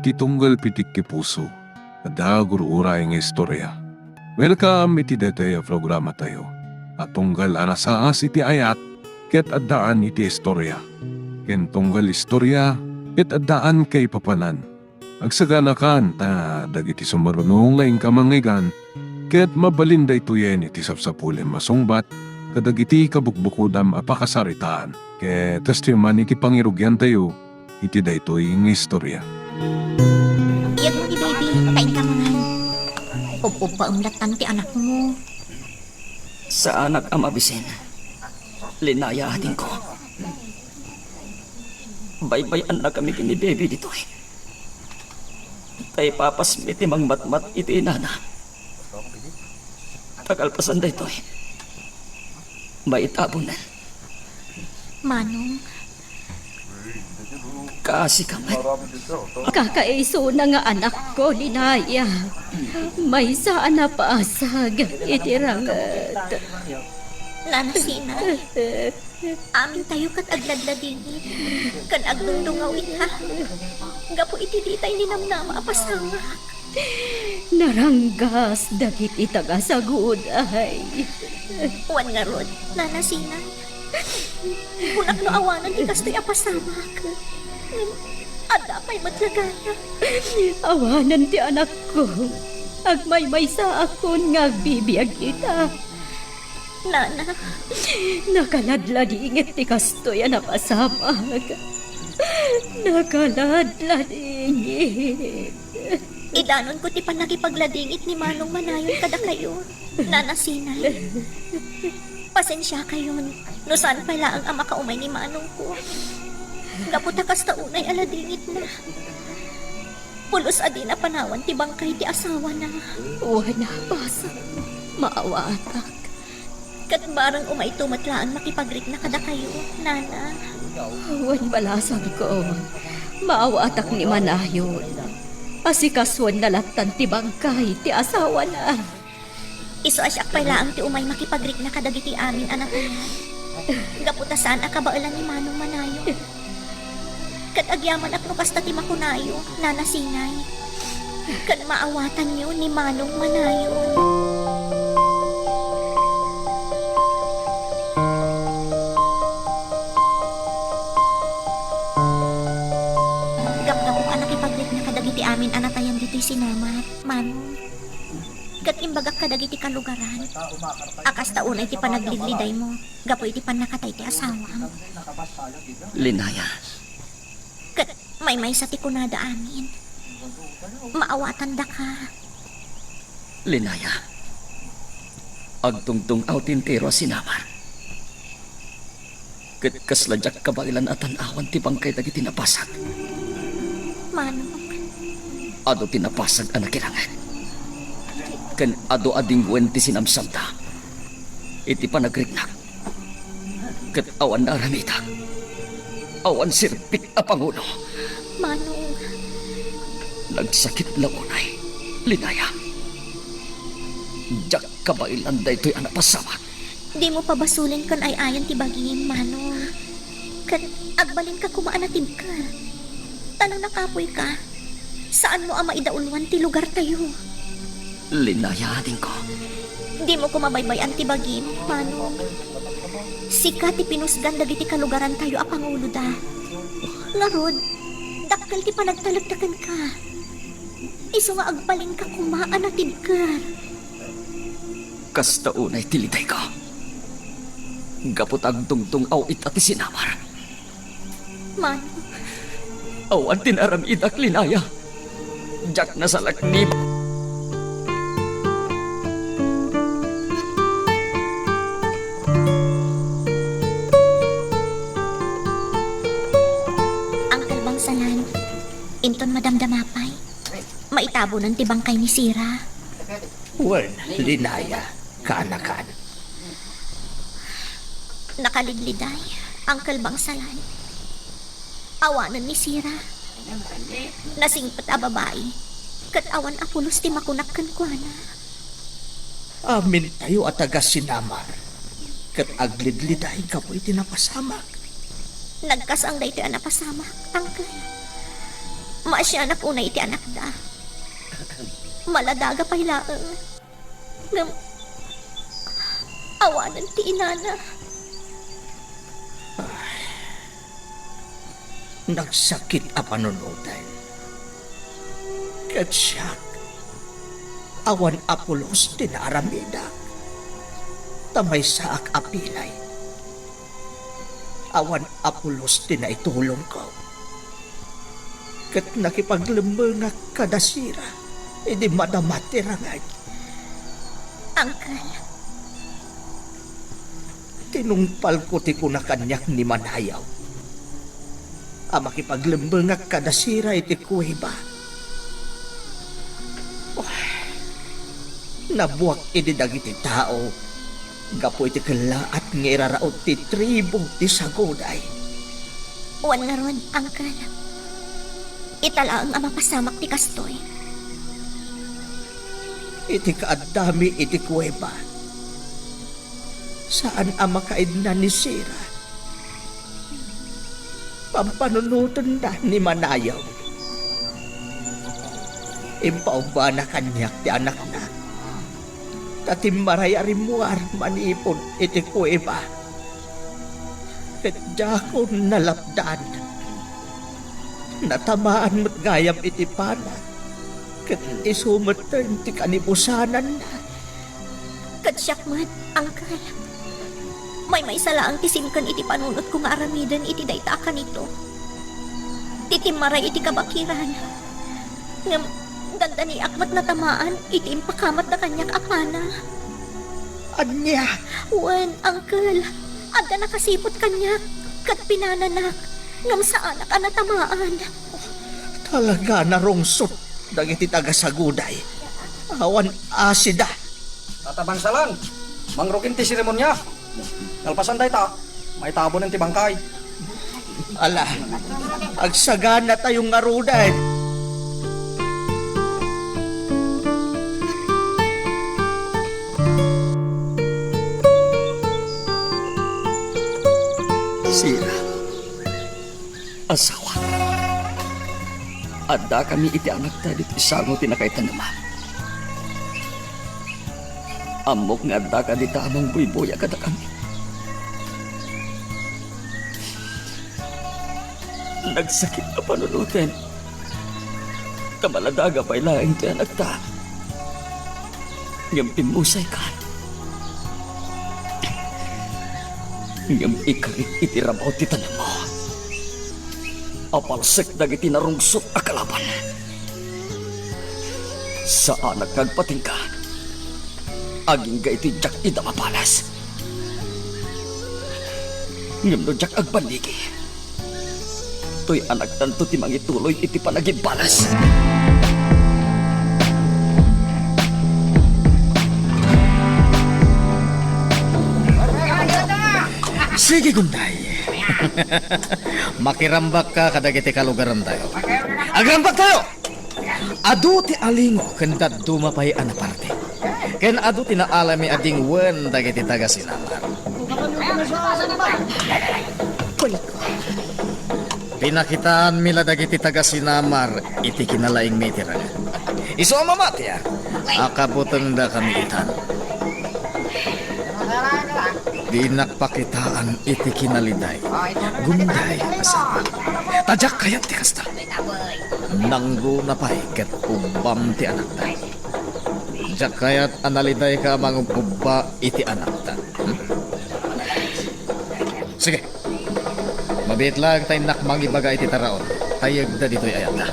iti tunggal pitik ki puso. Ada guru-ura nga istorya. Welcome iti detoy programa tayo. At tunggal anasaas iti ayat, ket addaan iti istorya. Ken tunggal istorya, ket addaan kay papanan. Agsaganakan ta dagiti sumarunong laing kamangigan, ket mabalinda ituyen iti sapsapulen masungbat, kadagiti kabukbukudam apakasaritaan. Ket testiman iti pangirugyan tayo, iti daytoy nga istorya. Iyag mo ni baby, kain ka mga. Upo pa umlatan ti anak mo. Sa anak ang mabisen, linayahatin ko. Baybayan na kami kini baby dito eh. Tay papas miti mang matmat iti inana. Tagalpasan da ito eh. Maitabon na. Manong, Kaasi ka man. Kakaiso na nga anak ko, Linaya. May saan na paasag itirangat. nanasina. Amin tayo kat agladladingit. Kan agdundungaw ita. Gapo iti ditay ni namnama apasama. Naranggas dagit itagasagud ay. Wan nga rod, nanasina. Kunak no awanan ti kastoy apasamak. Ada pa'y matlagana. Awanan ti anak ko. Agmay-may sa akon nga bibiyag kita. Nana, Nakaladladingit ti kastoy na pasamag. Nakaladladingit. idanon ko ti panakipagladingit ni Manong Manayon kada kayo. Nanasinay. Pasensya kayon. No saan pala ang ama kaumay ni Manong ko. Gaputakas taunay aladingit na. Pulos adi na panawan ti bangkay ti asawa na. Wala basa. Maawatak. Kat barang umay tumatlaan makipagrik na kada kayo, Nana. Wan balasag ko. Maawatak ni Manayon. Asikaswan na latan ti bangkay ti asawa na. Iso asyak pala ang ti umay makipagrik na kadagiti amin anak na. Gaputasan akabailan ni Manong Manayon. Kat agyaman ak no kasta ti makunayo, nanasinay. Kat maawatan niyo ni Manong Manayon. Gap-gap ka nakipaglit na kadagiti amin anatayan dito'y sinama, Manong. Kat imbagak kadagiti kalugaran. Akas taunay ti panaglidliday mo. Gapoy ti panakatay ti asawam. Linaya, Kat may sa tikunada amin. Maawatan da ka. Linaya. Agtungtung autintero sinamar. Ket kasladyak kabailan atan awan ti bangkay dagiti napasag. Manong, Ado tinapasag ang nakilangan. Ken ado ading buwan ti sinamsamda. Iti panagrignak. Ket awan naramita. Awan sirpik a pangulo. Manong, Nagsakit launay. Linaya. Jak kabailan da ito'y anapasama. di mo pabasulin kan ay ayan ti bagingin, Manong. Kat agbalin ka kumaanatim ka. Tanang nakapoy ka. Saan mo ama idaulwan ti lugar tayo? Linaya din ko. Di mo kumabaybayan ti bagim, Manong. Sika ti pinusgan dagiti kalugaran tayo a pangulo da. Ngarod, dakkel ti panagtalagtakan ka. Iso nga agbalin ka kumaanatid ka. Kasta unay tiliday ko. Gaputag tungtung aw ita ti sinamar. Manong, Awan tinaram idak linaya. Jak na sa lakni. ang kalbangsalan. Inton madamdamapay. Maitabo ng tibang kay ni Sira. Wen, linaya, kanakan. Nakaligliday ang kalbangsalan. Awanan ni Sira. Nasingpat a babae. Kat awan apulos ti makunak kankwana. Amin tayo at taga sinamar. Kat aglidliday ka po itinapasamak. Nagkasang da ito napasamak, angkay. Maasyanak unay iti anak da. Maladaga pa'y laeng. Ngam, awanan ti inana. Nagsakit a panunutan. Kat siyak, awan apulos tinaaramidak. Tamay saak apilay. Awan apulos tinaitulong ko. Kat nakipaglembengak kadasira, hindi madamatirangay. Uncle, Tinungpal ko ti kuna kanyak ni Manayaw. Makipaglembengak kadasira iti kuweba. Nabuak iti dagiti tao. Gapo iti kalaat nga iraraot ti tribo ti saguday. wan nga ron, Uncle. Italaang ang mapasamak ti kastoy. Iti kaadami iti kuweba. Saan ang makaidna ni Sira? Pampanunutan na ni Manayaw. Impaw ba na kanyak ti anak na? Tatim marayarimuar manipon iti kuweba. Kadya ko nalapdan. Natamaan mo't gayam iti pana. Kat isumatan ti kanibusanan na. Kadsyak man, Uncle. May salaang tisimkan iti panunot kung aramidan iti dayta ka nito. Titimaray iti kabakiran. Ngam, ganda ni akmat na tamaan, iti impakamat na kanyak apana. Anya, Wan, Uncle. Adda nakasipot kanyak. Kat pinananak. Ngam sa anak anatamaan. talaga narungsot dagiti tagasaguday. Awan asida. Tatabangsalan, mangrukin ti seremonya. Kalpasan day ta, may tabo ng ti bangkay. Ala, agsagana tayong ngaruday. Sira, asawa. Adda kami iti anak ta dito isango tinakaitan naman. Amok nga adda ka di tamang buyboya kada kami. Nagsakit na panunutin. Kamaladaga pa'y laing ti anak ta. Ngam pimusay ka. Ngam ikarit iti rabaw ti tanan mo. Apalsek dagiti narungsot a kalaban. Sa anak kagpatingka, aging ga iti jak ida mapalas. Ngam no jak agbaligi, to'y anak tanto ti mangituloy iti panagibalas. Sige, Gunday. Makirambak ka kadagiti kalugaran tayo. Agrambak tayo! Adu ti alingo kanda dumapay anaparte. Ken adu ti naalami ading wen dagiti taga sinamar. Kuliko. Pinakitaan mila dagiti taga sinamar iti kinalaing metirang. Iso mamati ya. Akabuteng da kami itan. Di nakpakitaan iti kinaliday. Gunday asama. Tajak kayat ti kasta. Nanggo na pa'y ket ubam ti anak ta. Jak kayat analiday ka mangubba iti anak ta. Sige. Mabit lang tayo nakmangibaga iti taraon. Tayag da dito'y ayat ta.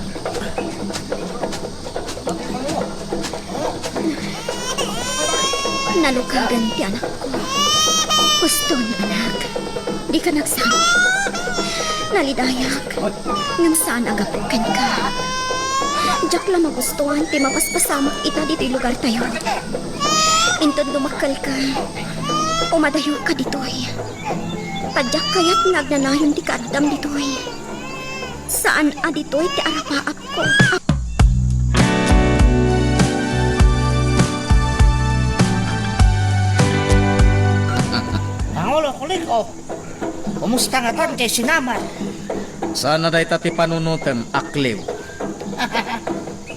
Nalukagan ti anak ko. Gusto ni anak. Di ka nagsabi. Nalidayak. Ngam saan agapukan ka. Diyak lang magustuhan ti mapaspasamak ita dito'y lugar tayo. Intod dumakal ka. Umadayo ka dito'y. Tadyak kaya't nagnanayon ti kaadam dito'y. Saan adito'y ti arapaap ko. Pangulo Kuliko, kumusta nga tan kay sinamar? Sana day tati panunutem akliw.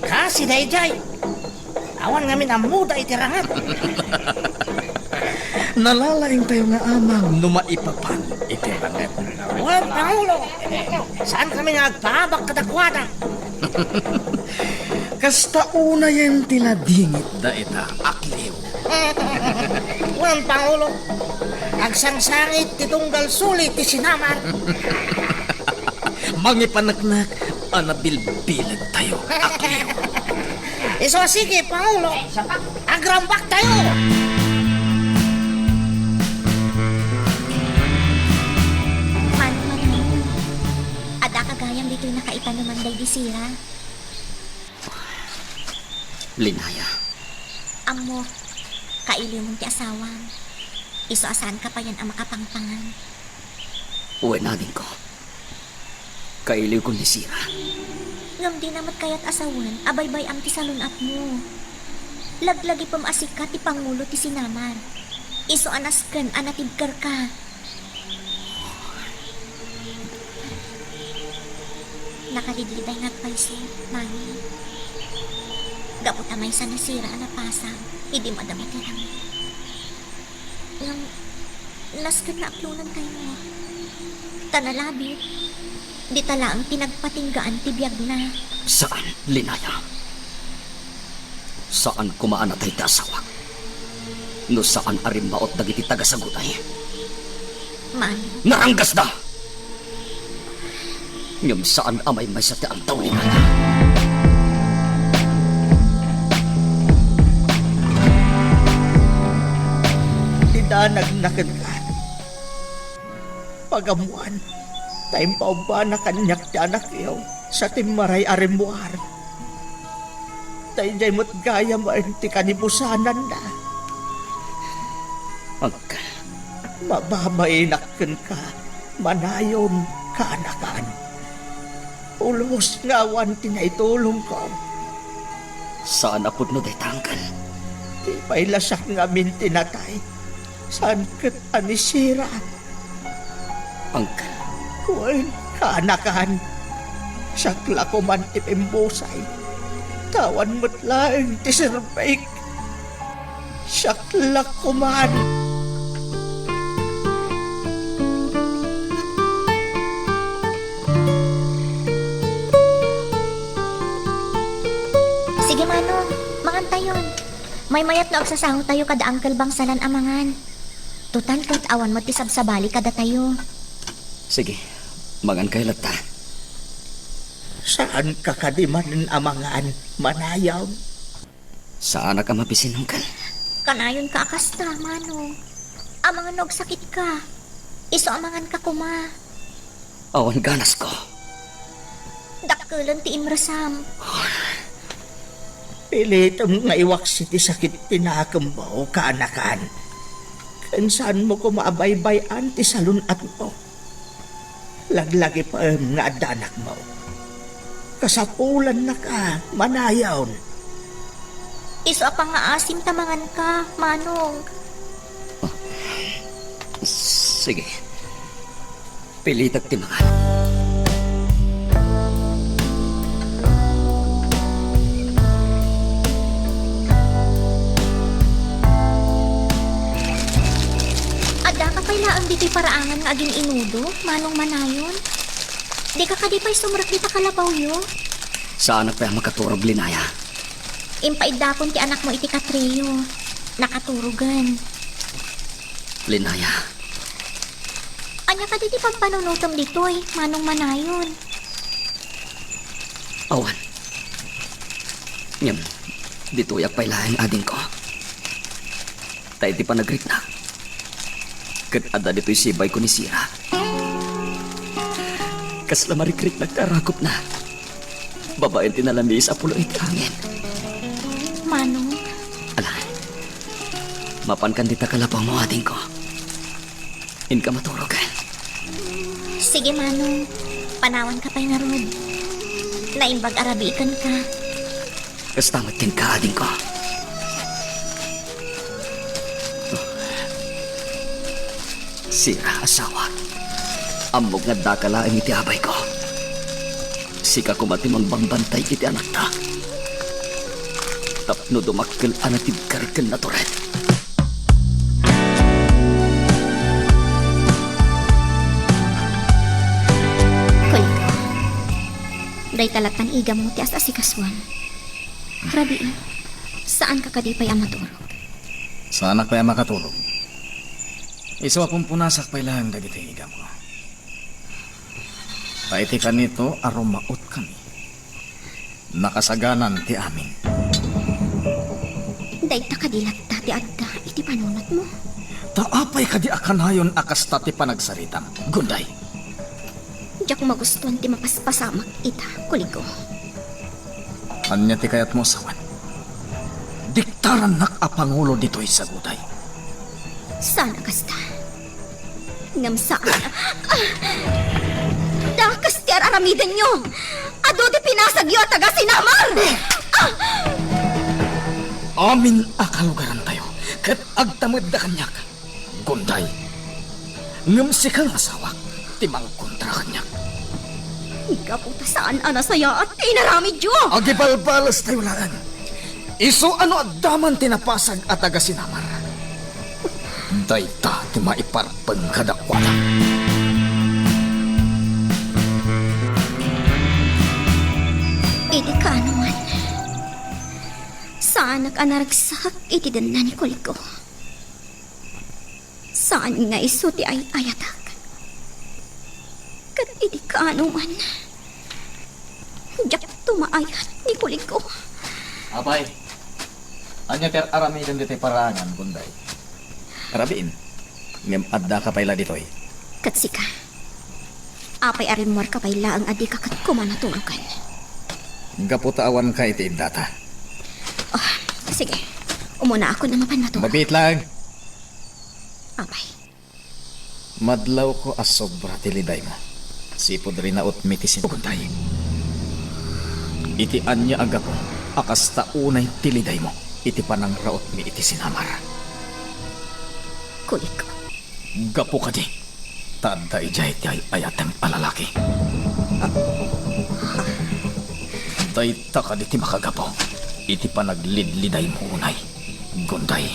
Kasi dayjay. Awan ngamin ang muda itirangan. Nalalaing tayo nga amang numaipapan itirangan. Wan, Pangulo. Saan kami nagpabak kadakwada? Kasta una yan tinadingit da ita akliw. Wan, Pangulo. Agsangsangit titunggal sulit ti sinamar. Mangipanaknak, anabilbilag tayo akliw. Iso sige, Pangulo. Agrambak tayo. Manong Manayon, ada kagayang dito'y nakaipanuman day di sira. Linaya, Amo, kailiw mong ti asawang. Iso asan ka pa yan ang makapangpangan. uwi natin ko. Kailiw ko ni Sira. Ngam di namat kayat asawan, abaybay ang ti salunat mo. Laglagi pamaasika ti Pangulo ti sinaman. Iso anasken anatibkar ka. Nakaligliday nga paiso, mami. Gaputamay sa nasira na pasang, hindi madamit lang. Ngam, nasken na aklunan tayo. Tanalabit, di tala ang pinagpatinggaan ti biyag na. Saan, Linaya? Saan kumaan na tayo asawa? No saan arim maot dagiti tagasagutay? Mami, Naranggas na! Ngam saan amay may sa ang taw Linaya? Tidanag na ka. Pagamuan. Time pa ba na kanyak ti anak yaw sa timaray arimuar. Tayo mo't gaya mo ti kanibusanan na. Uncle, Mababainak ka, manayon kaanakan. Ulos ngawan tinaitulong ko. saan apod no day tanggal? Di pailasak ngamin tinatay. Saan kat anisira? Uncle, Kuwain kaanakan. Sakla ko man ipimbusay. Tawan mo't laing ti sirbake. Sakla ko man. sige Manong, mangantayon. May mayat na agsasango tayo kada angkel bangsalan amangan. Tutal kat awan mo ti sabsabali kada tayo. sige, mangan kay lata. Saan kakadiman amangan manayaw? Saan ka mapisin, Uncle? Kanayon ka akasta, Manong. Amangan og sakit ka. Iso amangan ka kuma. Awan ganas ko. Dakkelan ti imrasam. Pilitom nga iwaksi ti sakit tinakambaw kaanakan. Kansan mo ko maabaybayan ti salunat mo. Laglagi pa nga adanak mo. Kasapulan na ka, manayaw. Iso pa nga asim tamangan ka, Manong. Sige. Pilitag timangan. Ada ka kailaan dito'y paraangan nga aging inudo, Manong Manayon. Di ka kadipay sumrak di ta kalabaw yo. Saan na pa makaturog, Linaya? Impaidakon ti anak mo iti Katreyo. Nakaturugan. Linaya, Anya ka di pagpanunutom dito'y, Manong Manayon. awan. Ngam, dito yak pailahan ading ko. Tayo di pa nagrit na. Kat ada dito'y sibay ko ni Sira. Kasla marikrit nagkarakop na. Babaeng tinalamis apulo itangin. Manong, Ala, mapan kan dita kalapaw mo ading ko. In ka maturogan. sige Manong. Panawan ka pa'y narod. Naimbag arabikan ka. Kastamat kin ka ading ko. Oh. Sira asawa. Amog nga dakala ang iti abay ko. Sika kumatimang bambantay iti anak ta. Tapno dumakkel anatid karikil na turet. Kuliko. Day talatan iga mo ti as asikaswan. Rabi, saan ka kadipay ang maturog? Sa anak pa makatulog. Iso akong punasak pa ilang dagiti higam ko. Paiti ka nito, aromaot kami. Nakasaganan ti amin. Day ta kadilat ti adda iti panunot mo. Taapay ka di akanayon akasta ti panagsaritam. Gunday. Diyak magustuhan ti mapaspasamak ita, kuliko. Anya ti kayat mo sawan. Diktaran nakapangulo dito'y sa guday. Sana kasta. Ngam saan? Dakas ti araramidan nyo. Ado di pinasagyo taga sinamar. Amin akalugaran tayo. Kat agtamad da kanyak. Gunday. Ngam si kang asawak. Timang kontra kanyak. Ika puta saan anasaya at inaramid yo. Agibalbalas tayo laan. Iso ano adaman tinapasag at taga sinamar. Dayta ti maiparpeng kadakwala. Iti ka naman. Saan nag-anaragsak iti danna ni kuliko? Saan nga iso ti ay ayatak? Kat iti ka naman. Diyak tumaayat ni kuliko. Apay, anya ter aramidan dito'y parangan, Gunday. Arabiin, ngem adda ka payla dito'y. Kat sika. Apay arimor ka payla ang adi kakat kumanatulukan. Gaputaawan ka iti data. Oh, sige. Umuna ako na mapanmatulog. Mabit lang. Apay. Madlaw ko as sobra tiliday mo. Sipod rin na utmitisin Gunday. Iti anya aga ko, akas taunay tiliday mo. Iti panang raot mi iti sinamar. Kuliko. Gapo ka di. Tanda ijay ti ay ayatem alalaki. Dayta ka di ti makagapo. Iti panaglidliday mo unay. Gunday.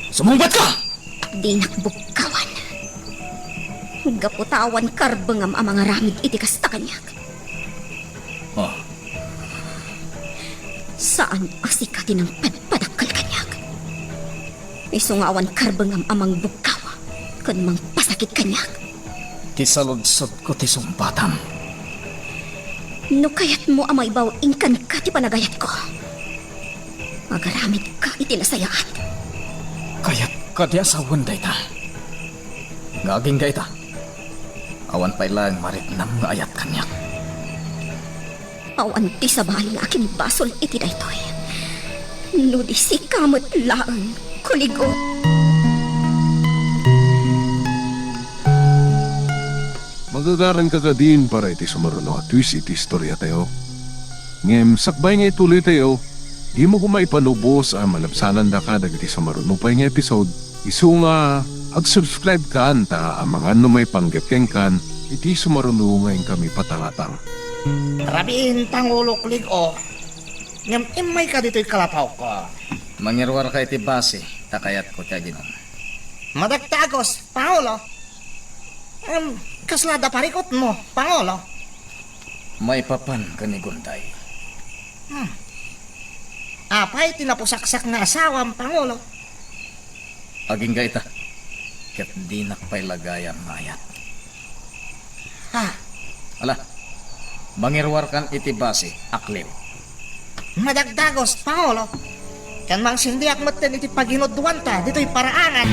Sumungbat ka! Di nakbukawan. Gaputawan karbengam ang mga ramid iti kasta kanyak. Oh, Saan asikatin ng padpadakal kanyak? Isungawan karbengam amang bukawa. Kan mang pasakit kanyak. ti saludsod ko ti sumbatam. No kayat mo amay baw ingkan ka ti panagayat ko. Magaramid ka iti nasayaan. Kaya't ka di asawan dayta. Ngaging dayta. Awan pa'y lang marit nam nga ayat kanyak. Awan ti sabali nga akin basol iti daytoy. No di si kamot laang kuligo. Magagaran ka din para iti sumaruno at twist iti istorya tayo. Ngem sakbay nga ituloy tayo, di mo kumaipanubos ang malabsanan da ka dagiti sumaruno pa nga episode. Isu nga ag-subscribe ka anta ang mga numay panggapkeng kan iti sumaruno ngayon kami patangatang. Rabiin tangulo kuliko. Ngam imay ka dito'y kalapaw ko. Mangirwar ka iti base, takayat ko tiya ginom. Madagtagos, Pangulo. Kaslada parikot mo, Pangulo. May papan ka ni Gunday. Apay tinapusaksak nga asawam, Pangulo. Aging gayta. Kat di nakpay lagayan mayat. Ha, Ala, mangirwar kan iti base, akliw. madagdagos, Pangulo. Kan mang sindiak maten iti paginodduan ta, dito'y paraangan.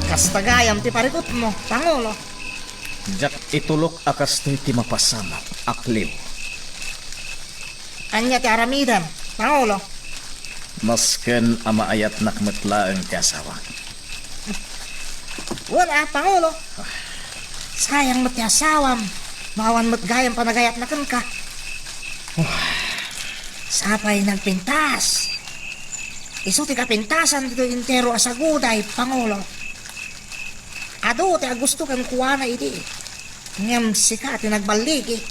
Kastagayam ti parikot mo, Pangulo. Jak itulok akas ti mapasama, akliw. Anya ti aramidan, Pangulo. Masken ama ayat nakmetlaeng ti asawa. Wala, Pangulo. Sayang mo ti asawam. Mawan mo't gayam panagayat na kan ka. Sapay nagpintas. Iso ti kapintasan dito intero asaguday, Pangulo. Ado, ti gusto kang kuwana iti. Ngam sika ti nagbaligi.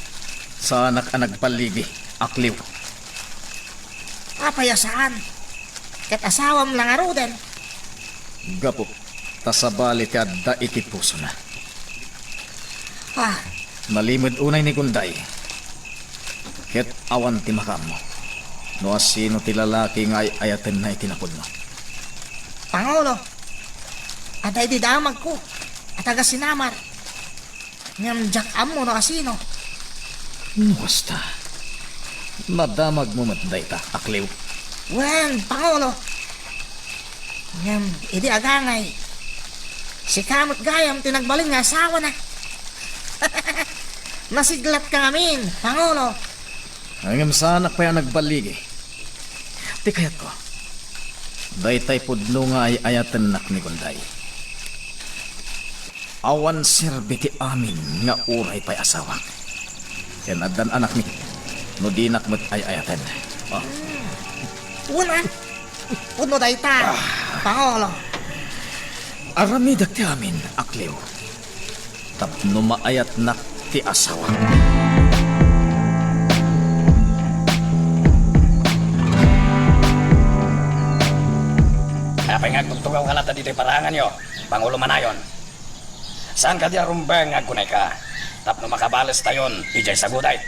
Sa anak ang nagpaligi, akliw. Apayasaan. Kat asawam lang aruden. Gapo, tasabali ti adda iti puso na. Ah, Nalimod unay ni Gunday. Ket awan ti makam mo. No asino ti lalaki nga ayaten na itinapod mo. Pangulo. Aday di damag ko. At taga sinamar. Ngam jak amo no kasino. Basta. Nadamag mo matday ta, akliw. Wen, Pangulo. Ngam, idi agangay. Si kamot gayam tinagbalin nga asawa na. Nasiglat ka amin, Pangulo. Hanggang sa anak pa yan nagbaligi. Di kayat ko. Daytay pudno nga ay ayaten nak ni Gunday. Awan serbiti amin nga uray pa'y asawa. Yan adan anak ni. No di nakmat ay ayaten. Oh. Una. Uno dayta, Pangulo. Aramidak ti amin, akliw. Tapno maayat nak ti asawa. Kapay nga tugtugaw ka lata dito'y parangan yo, Pangulo Manayon. Saan ka di arumbeng nga gunay ka? Tapno makabalas tayon, ijay saguday.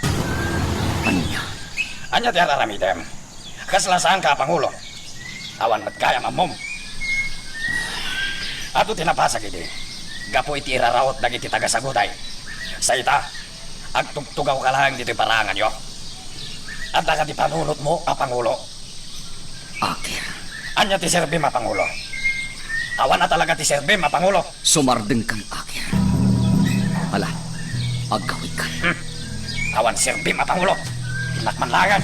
Anya? Anya ti araramidem. Kaslasaan ka, Pangulo. Awan mat kaya mamom. Ato tinapasag iti. Gapo iti irarawot dagiti taga-saguday. Sa ita, agtugtugaw ka lang dito'y parangan yo. At ka di panunot mo, Pangulo. Akir, Anya ti serbi, Pangulo. Awan na talaga ti serbi, Pangulo. sumardeng kang Akir. Hala, agawid ka. Awan serbi, Pangulo. Tinakmanlangan.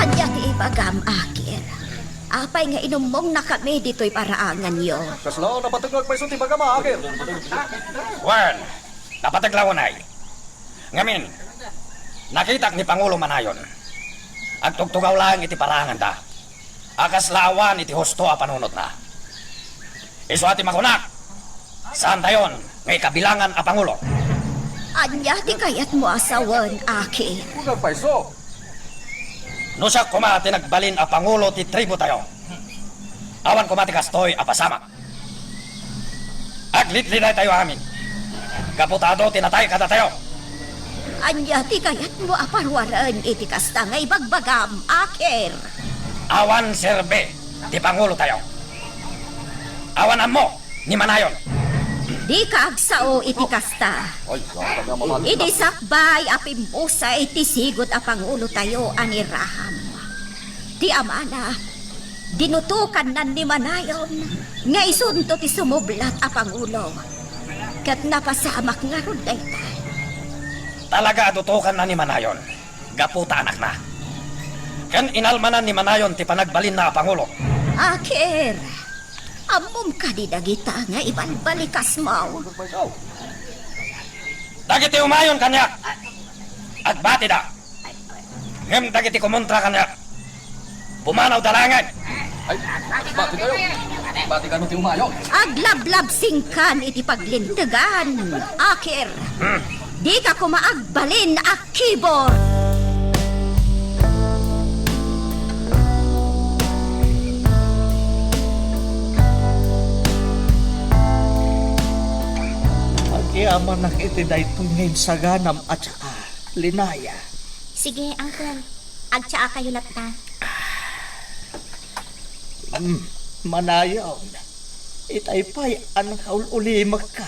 Anya ti ibagam, Akir. Apay nga inumong na kami dito'y paraangan yo. Kaslo, napataglag pa isunti baga maagir. Wan, napataglawan ay. Ngamin, nakitak ni Pangulo Manayon. Agtugtugaw lang iti parangan ta. Akas lawan iti husto a panunot na. Iso ati makunak. Saan tayon, ngay kabilangan a Pangulo. Anya ti kayat mo asawan, Akir. Huwag pa iso. Nusak kumati nagbalin a Pangulo ti tribo tayo. Awan kumati kastoy a pasama. Aglitliday tayo amin. Kaputado tinatay kada tayo. Anya ti kayat mo aparwaran iti kasta nga ibagbagam, Akir. Awan serbe, ti Pangulo tayo. Awan mo, ni Manayon. Di kaagsao iti kasta. Idi sakbay apimusa iti sigot a Pangulo tayo ani Raham. Ti amana, dinutukan nan ni Manayon nga isunto ti sumublat a Pangulo. Kat napasamak nga ron dayta. Talaga adutukan na ni Manayon. Gaputa anak na. Kan inalmanan ni Manayon ti panagbalin na Pangulo. Akir, amom ka di dagita nga ibalbalikas mo. Dagiti umayon kanya. Agbati da. Ngem dagiti kumontra kanya. Pumanaw dalangan. Ay, bati kayo. Bati ka ti umayon. Aglablab singkan iti paglintigan, Akir. Di ka kumaagbalin, Akibor. Agyaman nakiti daytoy ngayon saganam at saka linaya. Sige, Uncle. Agtsaa kayo lata. Manayaw. Itaypay ang kaulimak ka.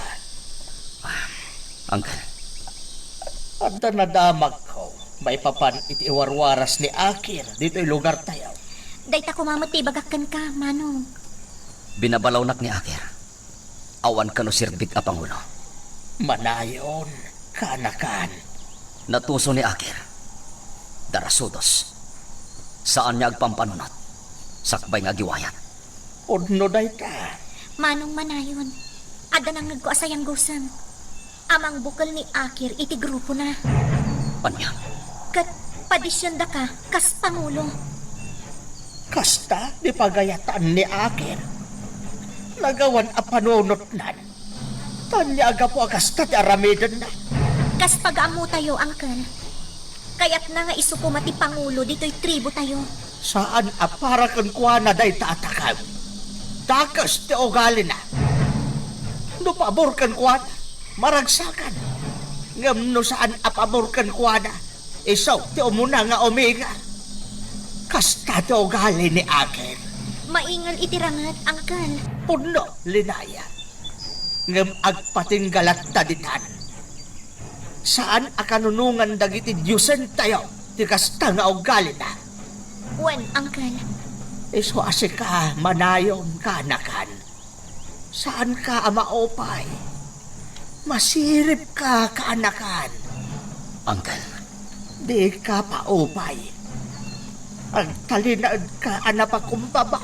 Uncle, At nadamag ko. May papan iti iwarwaras ni Akir dito'y lugar tayo. Dayta kumamot ti bagakan ka, Manong. binabalawnak ni Akir. Awan ka no sirbig a Pangulo. Manayon, kanakan. Natuso ni Akir. Darasudos. Saan niya agpampanunot? Sakbay nga giwayat. Udno dayta. Manong Manayon. Ada nang nagkuasayang gusam. Amang bukal ni Akir iti grupo na. Anya, Kat padisyon da ka, kas Pangulo. Kasta di pagayatan ni Akir. Nagawan a panunot nan. Tanyaga po kasta ti aramidan na. Kas pag-amo tayo, Uncle. Kaya't na nga isuko mati Pangulo dito'y tribo tayo. Saan a para kan kuha na day tatakam. Takas ti ugali na. No pabor kan kuha na, maragsakan. Ngam no saan a pabor kan kuha na, isaw ti umuna nga omega. Kasta ti ugali ni Akir. Maingal itirangat, Uncle. Puno, linaya. Ngam agpatinggalat taditan. Saan akanunungan dagiti Diyosen tayo, ti kasta nga ugali na. Wen, Uncle. Iso asi ka, manayon ka nakan. Saan ka amaopay? Masirip ka kaanakan. Uncle, Di ka paupay. Ang talinad ka anapakumbaba.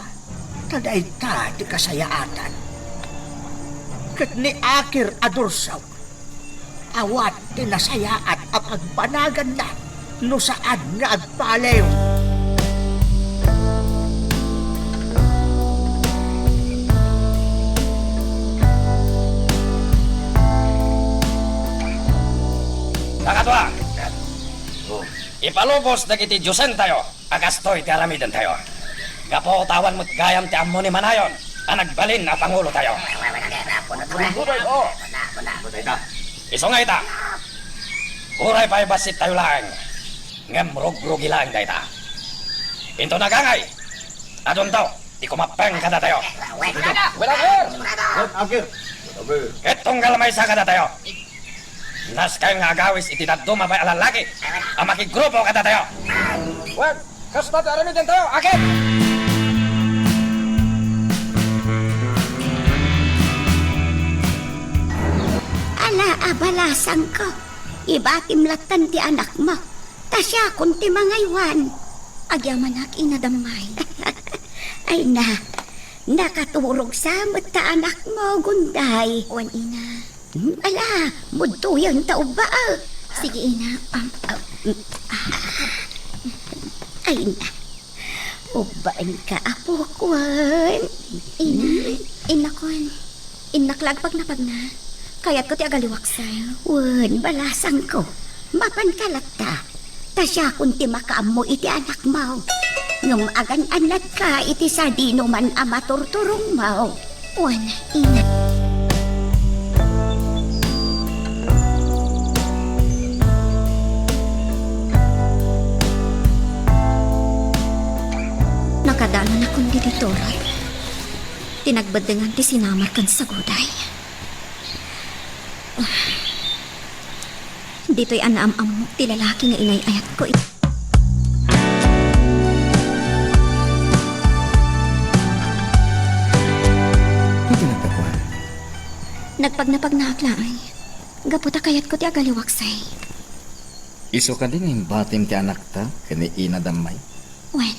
Taday ta di kasayaatan. Kat ni Akir adursaw. Awat ti nasayaan ang agpanagan na. No saan nga agpalew. Nakatwa! Ipalubos dagiti Diyosen tayo, agastoy ti aramidan tayo. Gapo tawan mo't gayam ti ammo ni Manayon, ang nagbalin na Pangulo tayo. Iso nga ita, uray pa'y basit tayo lang, ngam rog-rogi lang da ita. Into nagangay, adun daw, di kumapeng kada tayo. Etong galamay sa kada tayo. Nas kayo nga agawis itinaduma pa'y alalaki, ang makigrupo kada tayo. Wag, kasta tayo aramidan tayo, akit! Ala, abalasan ko. Ibatim latan ti anak mo. Tasya kun ti mangaywan. Agyaman ak inadamay. Ay na, nakaturog sa ta anak mo, Gunday. Wen, ina. Ala, mudtuyan tao ba? Sige, ina. Ay na, ubaan ka, apo kwan. Ina. Inakon. Inaklagpag na pag na. Kaya't ko ti agaliwaksay. Wan, balasan ko. Mapankalat ta. Tasya kun ti makaamo iti anak mo. Ngum agan-anat ka iti sa dino man amaturturong mo. Wen, ina. Nakadalo na kundi dito, Roy. Tinagbadangan ti sinamar kan sa guday. Dito'y anaam-amok ti lalaki nga inay-ayat ko. Ito nagtapuan. Nagpagnapag na aklaan. Gaputa kayat ko ti agaliwaksay. Iso ka din yung batim ti anak ta, kani ina damay. Wen,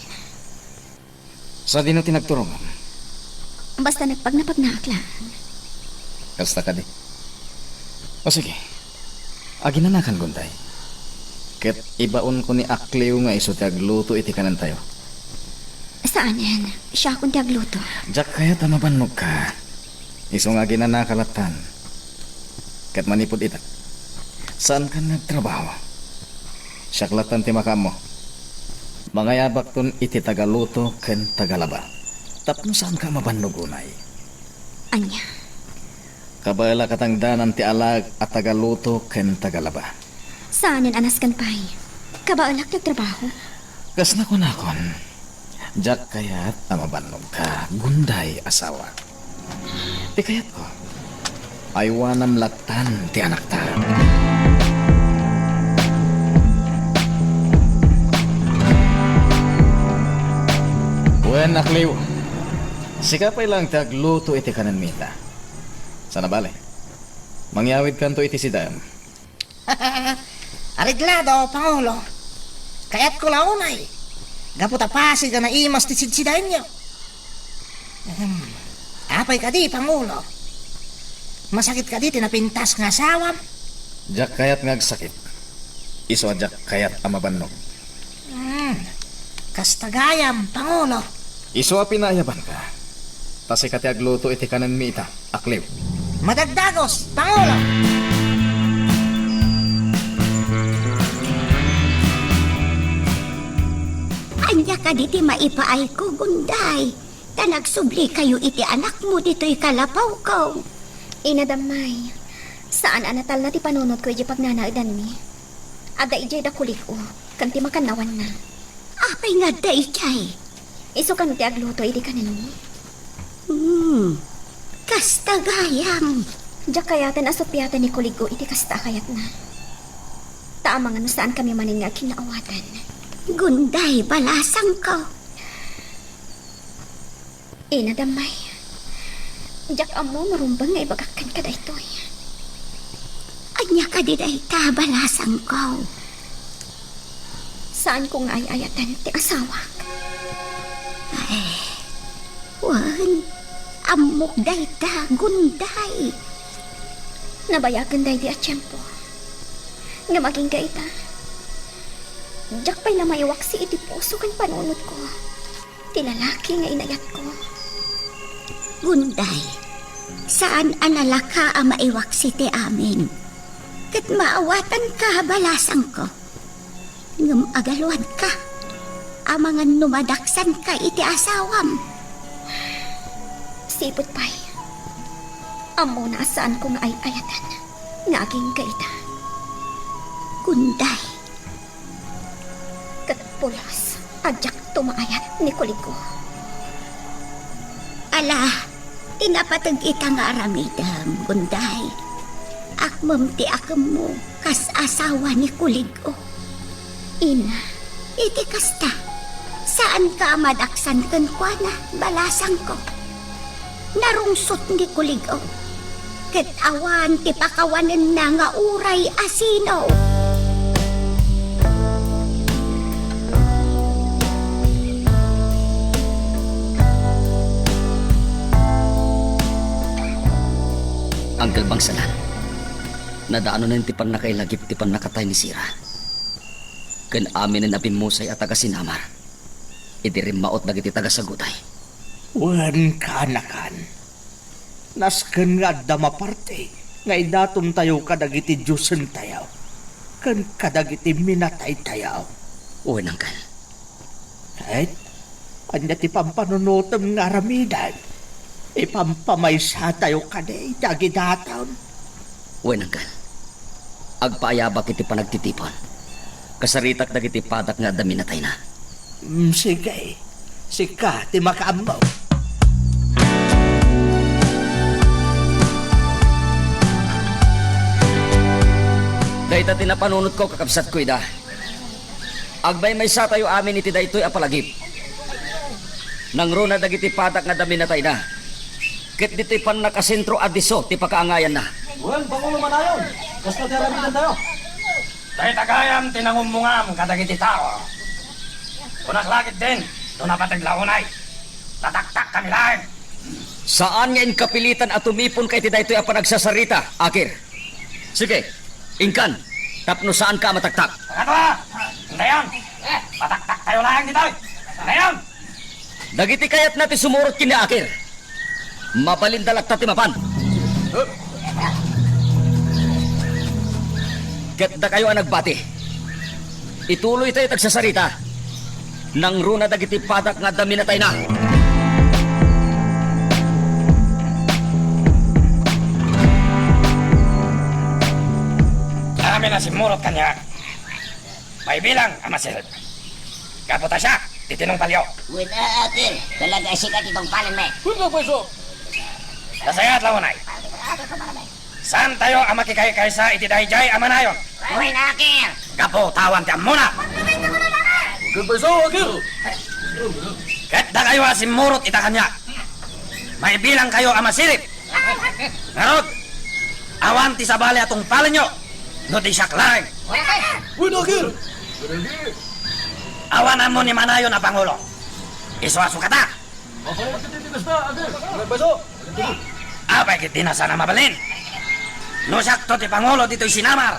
Sa di na tinagturong, basta nagpagnapag na aklaan. kasta ka di. O sige, aginanakan Gunday. Ket ibaon ko ni Akleo nga iso ti agluto iti kanan tayo. Saan yan? Siya akong ti agluto. Jak kaya tamabanog ka. Iso nga ginanakalatan. Ket manipod ita. Saan ka nagtrabaho? Siyaklatan ti makam mo. Mga yabak ton iti tagaluto ken tagalaba. Tapno saan ka mabanugunay? Anya, Kabala katangdanan ti alag at tagaluto ken tagalaba. saan yan anas kan pay? Kabaalak nagtrabaho? Kas nakon. Jak kayat amabanog ka. Gunday asawa. Ti kayat ko. Aywanam latan ti anak ta. Wen Akliw. Sikapay lang tagluto iti kanan mita. Sana bale. Mangyawid kanto iti sidam. Areglado, Pangulo. Kaya't ko launay. Gaputa pasi ka na imas ti sidsidahin niyo. Apay ka di, Pangulo. Masakit ka di, tinapintas nga asawam. Jak kayat ngagsakit. Iso adyak kayat amabannog. Kastagayam, Pangulo. Iso a pinayaban ka. Tasi kati agluto iti kanan mi ita, akliw. Madagdagos, Pangulo. Anya ka diti maipaay ko, Gunday. Ta nagsubli kayo iti anak mo dito'y kalapaw ko. Inadamay. Saan anatal na ti panunod ko iti pagnanaidan mi? Ada ijay da kulik o. Kanti makanawan na. Apay nga day, chay. Iso kan ti agluto iti kanin mo. Kastagayam. Diyak kayatan asopyatan ni kulig ko iti kasta kayat na. Taamang ano saan kami manin nga kinaawatan. Gunday, balasang ko. Inadamay. Diyak amo marumbang nga ibagakan ka da ito'y. Anya ka di day ta, balasang ko. Saan ko nga ayayatan ti asawak? Wan, amok day ta, Gunday. Nabayagan day di at tiyempo. Nga maging gaita. Diyak pa'y namayawak si iti puso kan panunod ko. Ti lalaki nga inayat ko. Gunday, saan analaka ang maiwak si ti amin? Kat maawatan ka, balasang ko. Ngam agaluan ka. Amangan numadaksan ka iti asawam. Sipot pa'y. Amo na saan ko nga ay ayatan. Ngaging gaita. Gunday, Katpulos. Adyak tumaayat ni kulig ko. ala, tinapatag itang aramidam, Gunday. Akmam ti akam mo, kas asawa ni kulig o. Ina. Iti kasta, saan ka madaksan kan kwa na, balasang ko. Narungsot ni kulig o. Ket awan ti pakawanan na nga uray asino. Angkel Bangsalan. Nadaano na yung tipan na kailagip tipan nakatay ni Sira. Kan amin na napimusay at taga Sinamar. Idirim maot dagiti taga Sagutay. Wan kanakan. Nasken nga damaparte. Nga idaton tayo kadagiti Diyosen tayo. Kan kadagiti minatay tayo. Uwan, Angkel. Kahit, anya ti pampanunutom nga ramidan. Ipampamaysa tayo kaday, dagi dataon. Uwan, Angkel. Agpaayabak iti panagtitipon. Kasaritak dagiti padak nga dami natay na. Sige, sika ti makaambaw. Dahil ta tinapanunot ko kakabsat ko ida. Agbay may sa tayo amin iti daytoy apalagip. Nangruna dagiti padak nga dami natay na. Ket dito'y pan nakasentro adiso ti pakaangayan na. Well, Pangulo Manayon. Basta teramitan tayo. Dahil tagayam tinangumungam kadagiti tao. Kunas lakit din, doon napataglaunay. Tataktak kami lain. Saan nga inkapilitan at tumipon kay ti daytoy a panagsasarita, Akir? Sige, ingkan, tapno saan ka mataktak? Kakatwa! Ngayon! Pataktak tayo lang dito! Ngayon! Dagiti kayat natin sumurot kini Akir. Mapalindalak ta timapan. Ket da kayo ang nagbati. Ituloy tayo tagsasarita. Nang runa dagiti padak nga dami na tayo na. Amin na simurot kanya. May bilang, amasil. Kaputa siya, titinong palyo. Wala akin. Talaga sikat itong panin me. Kasayat launay. Saan tayo ang makikay sa itidayjay amanayon? Uy na akin. Kapo, tawan ka muna! Ket da kayo asimurot ita kanya. May bilang kayo amasilip. Narod, awan ti sabali atong palan nyo. No di saklaring. Awanan mo ni Manayon na Pangulo. Iswaso ka ta. Abay kit di na sana mabalin. No sakto ti Pangulo dito'y sinamar.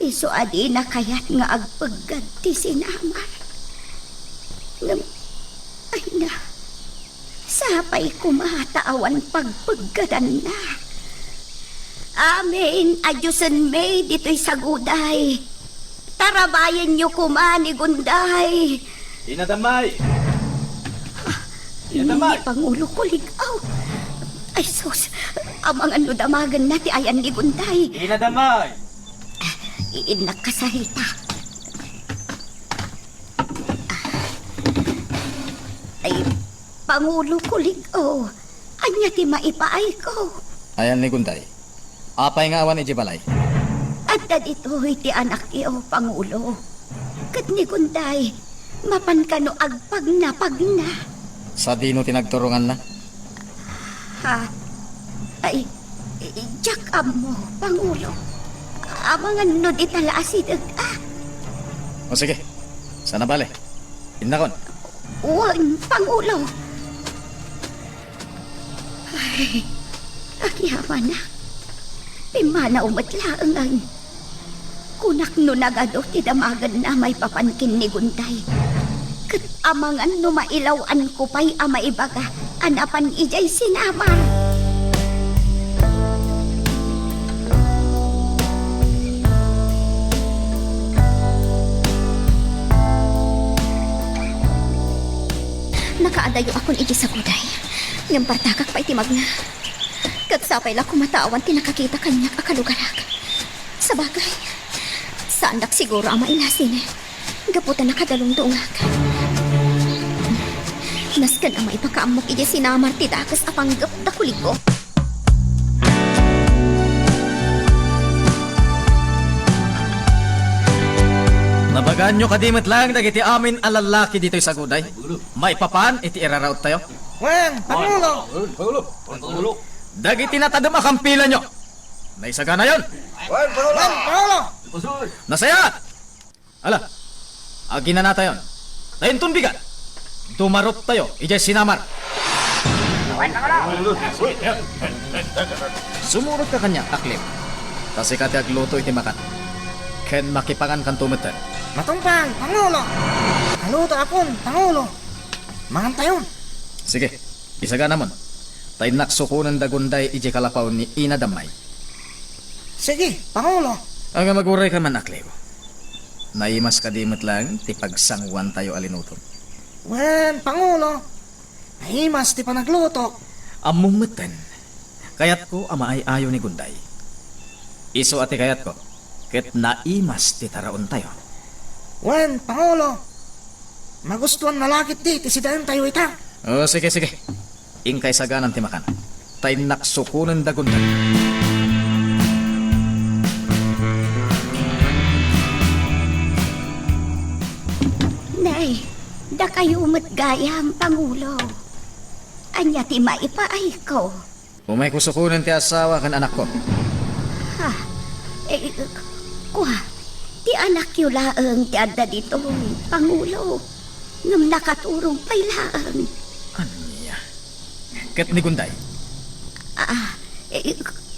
Iso adi na kayat nga agpagad ti sinamar. Ngam, ay na, sapay kumataawan pagpaggadan na. Amen, adyusan may dito'y saguday. Tarabayan niyo kuma ni Gunday. Inadamay! Ni Pangulo ko ligaw. Ay sus, amang ano damagan na ti ayan ni Gunday. Inadamay! Iinak ka sa hita. Ay, Pangulo ko ligaw. Anya ti maipaay ko. Ayan ni Gunday. Apay nga awan ni Jibalay. At dito'y ti anak iyo, Pangulo. Kat ni Gunday, mapan ka no agpag na. Sa dino tinagturungan na. Ha? Ay, Jack mo, Pangulo. Amangan no di tala asidag O sige, sana bale. Inakon. Uwan, Pangulo. Ay, akiyaman na. Pimana umatlaang ang kunak no nagado ti damagan na may papankin ni Gunday. Kat amangan no mailawan ko pa'y amaibaga anapan ijay sinamar. Nakaadayo akon iti sa kuday. Ngam partakak pa iti magna. Kat sapay la kumatawan ti nakakita kanyak akalugarag. Sa bagay, sa anak siguro ang mailasin eh. Gaputan nakadalong dungag. Naskan ang maipakaamok iti sinamar ti dakas apanggap da kuligo. Nabagaan nyo kadimit lang dagiti amin alalaki dito'y saguday. Maipapan iti iraraut tayo. Wen, Pangulo! Dagiti natadam akampilan nyo. Naisaga na yon. Wen, Pangulo! Nasaya! Ala, agi na nata yon. Tayin tunbigan. Dumarop tayo, ijay sinamar. Sumurot ka kanya, aklip. Kasi kati agluto iti makan. Ken makipangan kan tumitan. Matumpang, Pangulo! Haluto akon, Pangulo! Mangan tayo! Sige, isaga naman. Tayo naksukunan da Gunday ijay kalapaw ni Inadamay. Sige, Pangulo! Ang maguray ka man, aklip. Naimas kadimit lang, ti pagsangwan tayo alinuton. Wen, Pangulo! Nahimas ti panagluto. Amumutan. Kayat ko ama ay ayo ni Gunday. Iso ati kayat ko. Ket naimas ti taraon tayo. Wen, Pangulo! Magustuhan na lakit ti sidayon tayo ita. O sige. Ingkay saganan ti makan. Tay naksukunan da Gunday. Nay, da kayo matgayam, Pangulo. Anya ti maipaay ko. Umay kusukunan ti asawa kan anak ko. Ha? Kuha, ti anak yu laeng ti adda dito, Pangulo. Ngam nakaturong pa'y laeng. Anya? Ket ni Gunday,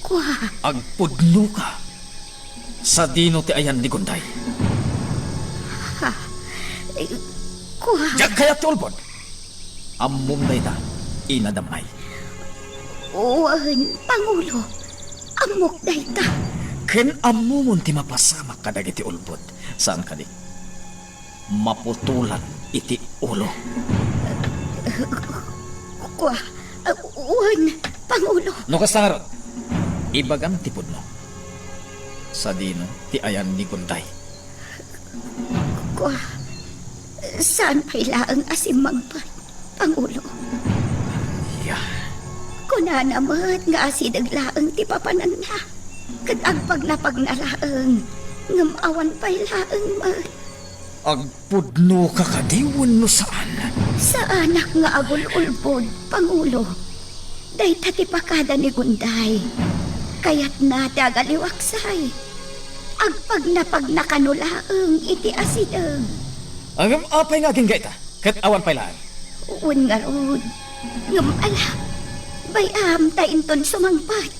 Kuha, agpudno ka. Sa dino ti ayan ni Gunday. kuha. Jag kayat ti ulbon. Ammom day ta, Inadamay. Uwan, Pangulo. Amok day ta. Ken ammomon ti mapasamak kadagiti ulbod. Saan ka di? Maputulan iti ulo. Kuha, uwan, Pangulo. No kasangarot, ibagan ti pudno. Sa dino ti ayan ni Gunday. Kuha, saan pa'y laeng asimagpan, Pangulo? Yeah. Kuna naman nga asidag laeng ti papanan na. Kat agpag napag na laeng. Ngam awan pa'y laeng man. Agpudno ka kadiwan no saan? Sa anak nga agul-ulbod, Pangulo. Day tati pakada ni Gunday. Kaya't na tagaliwaksay. Agpag napag nakanulaeng iti asideng. Ang apay nga ginggay ta, kat awan pailaan. Uwan nga rod. Ngam ala. Bayam ta inton sumangpat.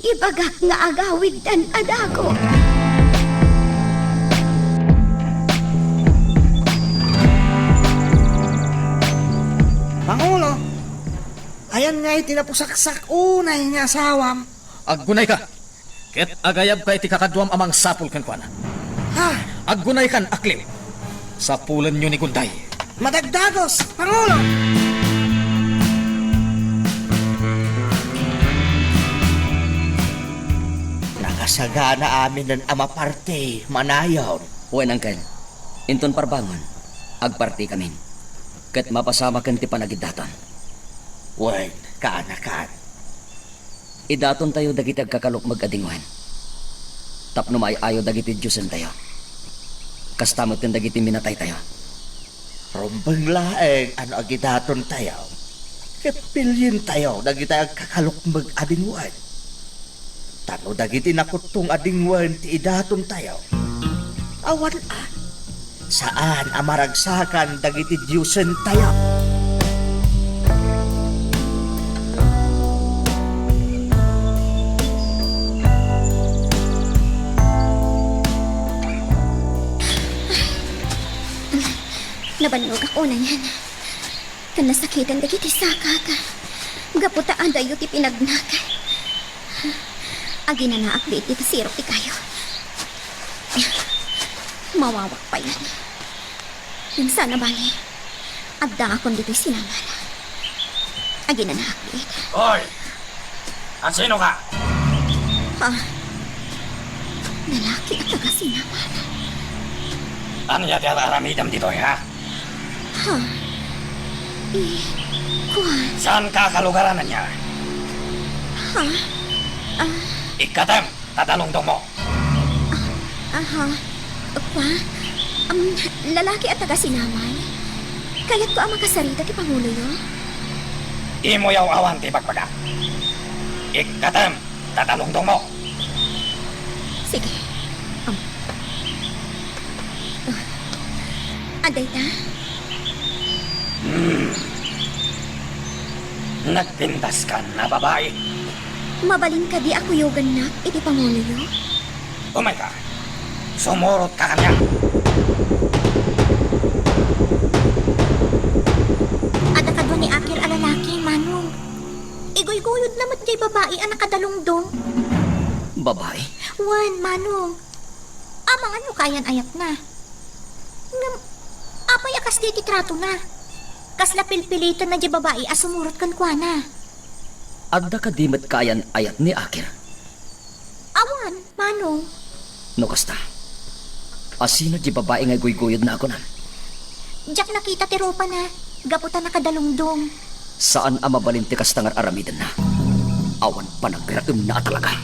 Ibagak nga agawid dan adago. nga itinapusaksak unay nga asawam. Aggunay ka. Ket agayab ka iti kakadwam amang sapul kan kuana. Ha? Aggunay kan aklim. Sapulan nyo ni Gunday. Madagdagos, Pangulo! Nakasagana amin ng ama parte, manayon. Wen angkel, inton parbangon, agparti kami. Ket mapasama kan ti panagidaton. Wen, kaanakan. Idaton tayo dagiti agkakalok magadingwan. Tapno maayo dagiti Diyosen tayo. Kastamot kan dagiti minatay tayo. Rombang laeng ano agidaton tayo. Kapilyin tayo, dagiti agkakalok mag-adingwan. Tano dagiti nakutong adingwan ti idaton tayo. Awan saan amaragsakan dagiti Diyosen tayo. Nabannog ako na yan. Kan nasakitan dagiti saka ka. Gaputaan dayo ti pinagnak. Agi na naakbit ti sirok ti kayo. Mawawak pa yan. Yung sana bali, adda akong dito'y sinaman. Agi na naakbit. Hoy! At sino ka? Ha? Lalaki at taga sinaman. Ano yati at aramidam dito, ha? Ha? Kuwan. Saan ka kalugaranan niya? Ha? Ikatem, tatalungtong mo. Aha. Kwa? Lalaki at taga sinaman. Kaya't ko ang makasarita ti Pangulo yo. Imo yaw awan ti bagbaga. Ikatem, tatalungtong mo. Sige. Aday ta? Nagpintas ka na babae. Mabalin ka di ako yogan na iti Pangulo yo. Umay ka. Sumurot ka kanya. Ada kadwa ni Akir a lalaki, Manong. Igoy-goyod naman kay babae ang nakadalungdong. Babae? Wan, Manong. Amang ano kayan ayak na. Ngam, apay akas di titrato na. Kasla pilpilitan na di babae asumurot kan kwa na. Adda ka dimet kayan ayat ni Akir. Awan, Manong. No kasta. Asino di babae nga guygoyod na ako nan? Diyak nakita ti ropa na. Gaputan nakadalungdong. Saan ang mabalinti kastangar aramidan na? Awan pa nagraim na talaga.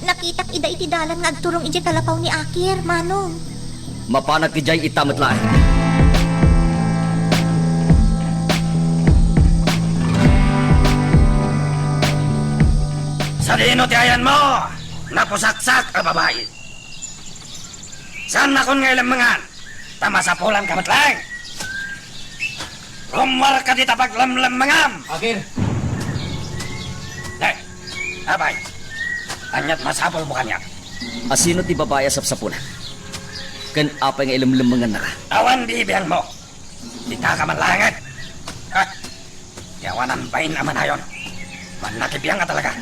Nakitak ida iti dalan nga agturong iti talapaw ni Akir, Manong. Mapanag ti jay itamat lahat. Sa dino ti ayan mo, napusaksak ang babae. Saan akong nga ilang tamasapulan ka matlang? Rumar ka di tapaglamlam mangam. Akir. Day, abay. Anyat masapol mo kanya. Asino ti babae sapsapulan? Kan apay nga ilamlamangan na ka? Awan di ibiyang mo. Di ka man langit. Ha? Yawanan bain aman hayon. Manakibiyang ka talaga.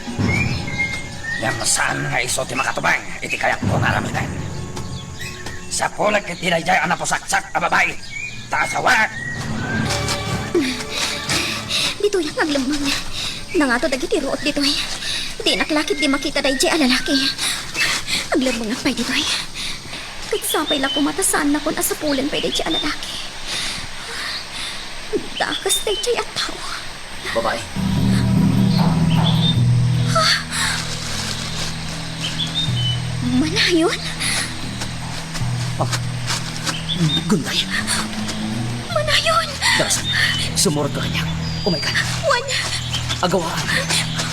Yang saan nga iso ti makatubang, iti kayak ko naramitan. Sa pulag iti dayjay ang napusaksak ang babae. Taasawak! Dito yung naglamang na. Nangato dagiti root dito ay. Di naklakit di makita day ang lalaki. Aglamang pay dito ay. Kagsapay lang kumatasaan na kun asapulan pay day ang lalaki. Dakas day at tao. Babae? Manayon? Gunday. Manayon! Darasan, sumurot ka kanya. Oh my God. Wan! Agawaan.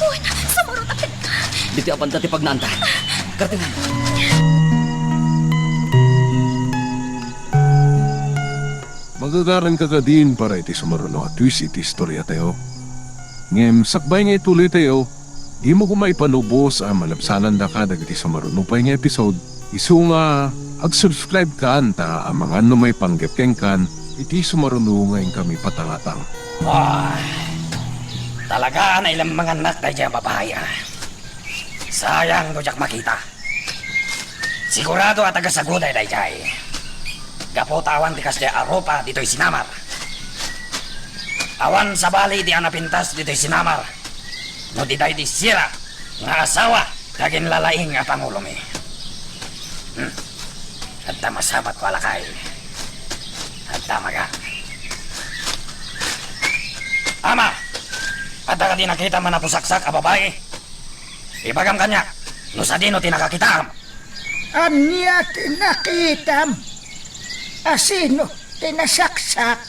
Wan! Sumurot agad ka! Dito abanda ti pagnaanta. Kartingan. Magagaran ka din para iti sumaruno at twist iti istorya tayo. Ngem, sakbay nga ituloy tayo, di mo kumaipanubos ang malabsanan da ka dagiti sumaruno pa nga episode. Isu nga, ag-subscribe ka anta ang mga may panggap keng kan, iti sumaruno ngayon kami patangatang. Talaga na ilang mga anak tayo dyan babae. Sayang do jak makita. Sigurado at tagasaguday tayo dyan. Gapotawan ti kasya aropa dito'y sinamar. Awan sa bali di anapintas dito'y sinamar. No di tayo di sira nga asawa kagin lalaing nga pangulo mi. At masabat ko alakay. At tama ka. Ama! At ka di nakita man na pusaksak a babae. Ibagam kanya. No sa dino tinakakitaan. Anya tinakitam? Asino tinasaksak?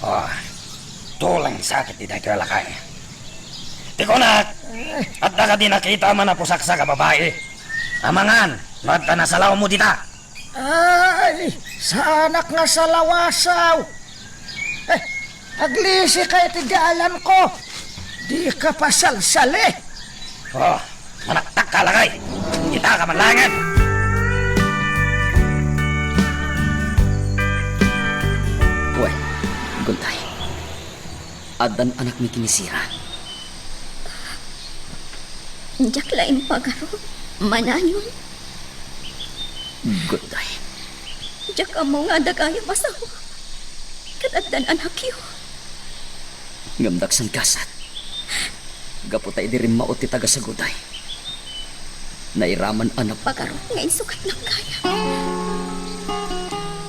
Oh, tulang sakit di tayo alakay. Tikonak! At ka di nakita man na pusaksak a babae. Amangan! Madta na salaw mo dita! Ay, sa anak nga sa lawasaw. Aglisi kay tigalan ko. Di ka pa salsali. Oh, manaktak ka lagay! Kita ka manlangan! Well, guntay. Adan anak ni kinisira. Diyak lain pagaro. Manayon. Guntay. Diyak amo nga dagaya masawa. Kadaddan anak yun. Ngamdaksan kasat. Gaputay di rin maot ti taga-saguday. Nairaman anak Pagaro nga insukat ng kaya.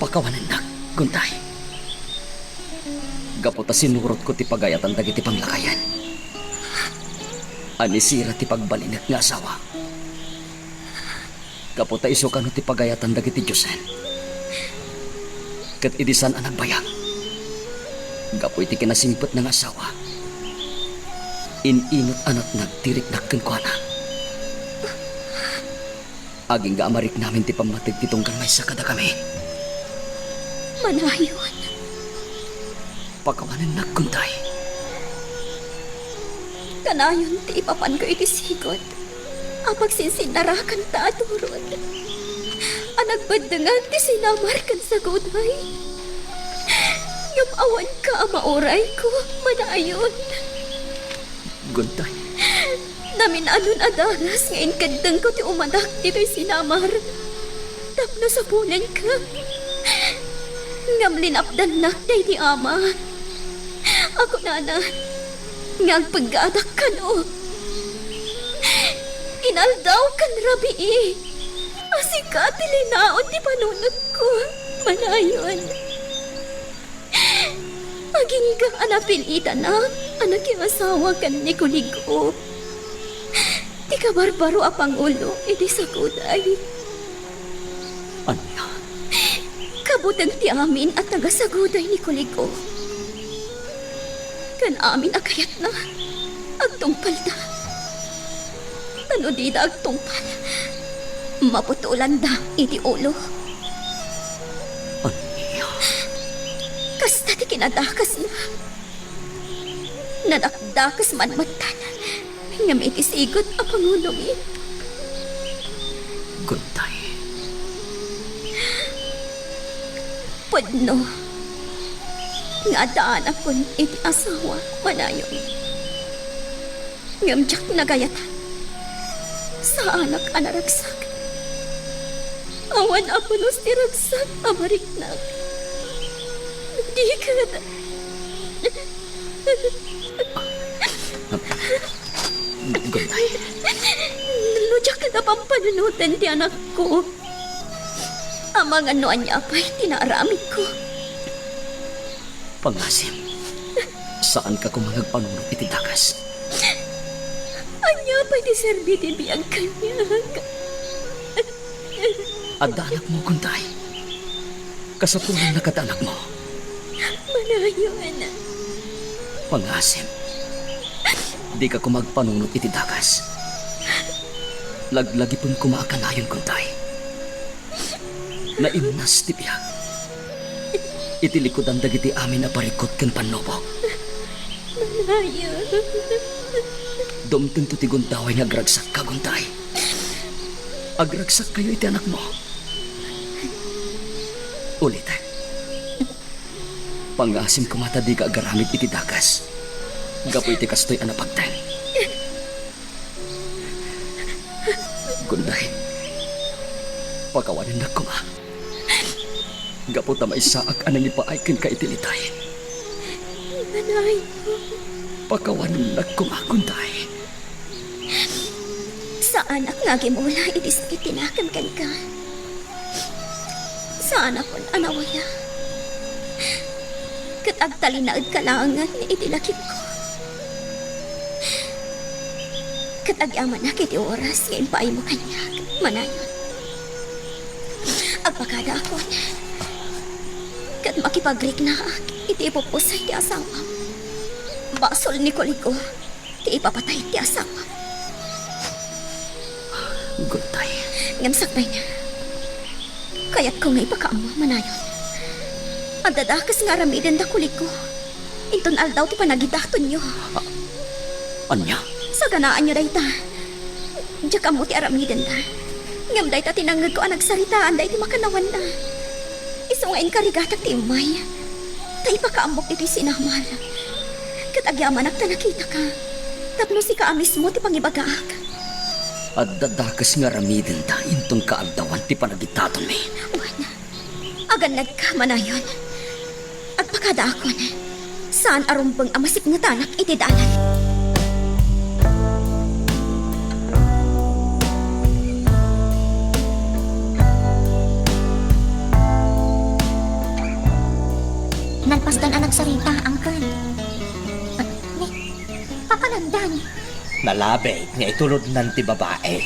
pakawanan na, guntay. Gaputa sinurot ko ti pagayatan dagiti panglakayan. Anisira ti pagbalinat nga asawa. Gaputa isukano ti pagayatan dagiti Diyosen. Kat idisan ang nagbayag. Gapu iti kinasimpot ng asawa. Ininot anak nagtirik nakken ko na. Aging gaamarik namin ti pamatig titong kanmay sa kada kami. Manayon. Pagkawanan nagkuntay. Kanayon ti ipapan ko iti sigot. Apag sinsinarakan ta aturod. Anagbadangan ti sinamar kan sa goday. Awan ka mauray ko, manayon. Guntay. Namin anon adaras ngayon kadang ko ti umanak dito'y sinamar. Tapno sa punan ka. Ngam linapdan nak day ni ama. Ako nana, ngang pag-anak ka no. Inaldaw kan rabi Asika tilinaon ti panunod ko, manayon. Aging kang anapin itanak, anak yung asawa kan ni Kuligo. Di ka barbaro apang ulo, iti sa kuday. Anya? Kabutang ti amin at tagasaguday ni Kuligo. Kan amin akayat na, agtungpal na. Tano di na agtungpal. Maputulan da, iti ulo. Anya? Kasta ti kinadakas na. Nadakdakas man matan. Ngam iti sigot a pangulong Guntay. Pudno. Nga daan akon iti asawa, manayon. Ngam jak nagayatan. Sa anak anaragsak. Awan apunos ti ragsak amariknak. Di ka na. Guntay. Lujak na pampanunutan ti anak ko. Amang ano anya pa'y tinaramid ko. Pangasim. Saan ka kumangagpanunod iti dakas? Anya pa'y diserbi ti biyag kanya. Adanak mo, Guntay. Kasapulan na kadanak mo. Manayon. Pangasim. Di ka kumagpanunod iti dakas. Laglagi pong kumaakanayon, Guntay. Naimnas ti biyag. Iti likodan dagiti amin na parikot ken panlobok. Manayon. Dumtin to ti guntaway nga agragsak ka, Guntay. Agragsak kayo iti anak mo. Ulit. Pangasim ko mata di ka agaramit iti dakas. Gapo iti kastoy anapagtan. Kunday, pakawanin na ko ma. Gapo ta maisaak anang ipaaykin ka itilitay. Manay, Pakawanin na ko ma, kunday. sa anak nga gimula itisakit tinakamkan ka. Sa anak kon anawaya. Kat agtalinaad kalangan itilakip ko. Kat agyaman na kiti oras ngayon paay mo kanya. Manayon. Agpakada ako. Kat makipagrik na iti ipupusay ti asawa. Basol ni Kuliko. Ti ipapatay ti asawa. Kunday. Ngamsakbay niya. Kaya't ko nga ipakaamo, manayon. Agdadakas nga ramidan da Kuliko. Inton aldaw ti panagidakton nyo. Anya? Sa ganaan nyo dayta. Diyak amo ti aramidan da. Ngam dayta tinangag ko ang nagsaritaan day ti makanawan na. Iso nga inkarigatan ti umay. Ta ipakaambok iti sinamar. Kat agyaman ta nakita ka. Tapno si ka mismo ti pangibagaak. At dadakas nga ramidin ta intong kaagdawan ti panagitaton mi. Wana, aganad ka manayon. At pakada akon, saan arumbang amasip nga tanak iti dalan. Nagpasdan ang nagsarita, Uncle. Papalandan. Nalabe nga itulod ng ti babae.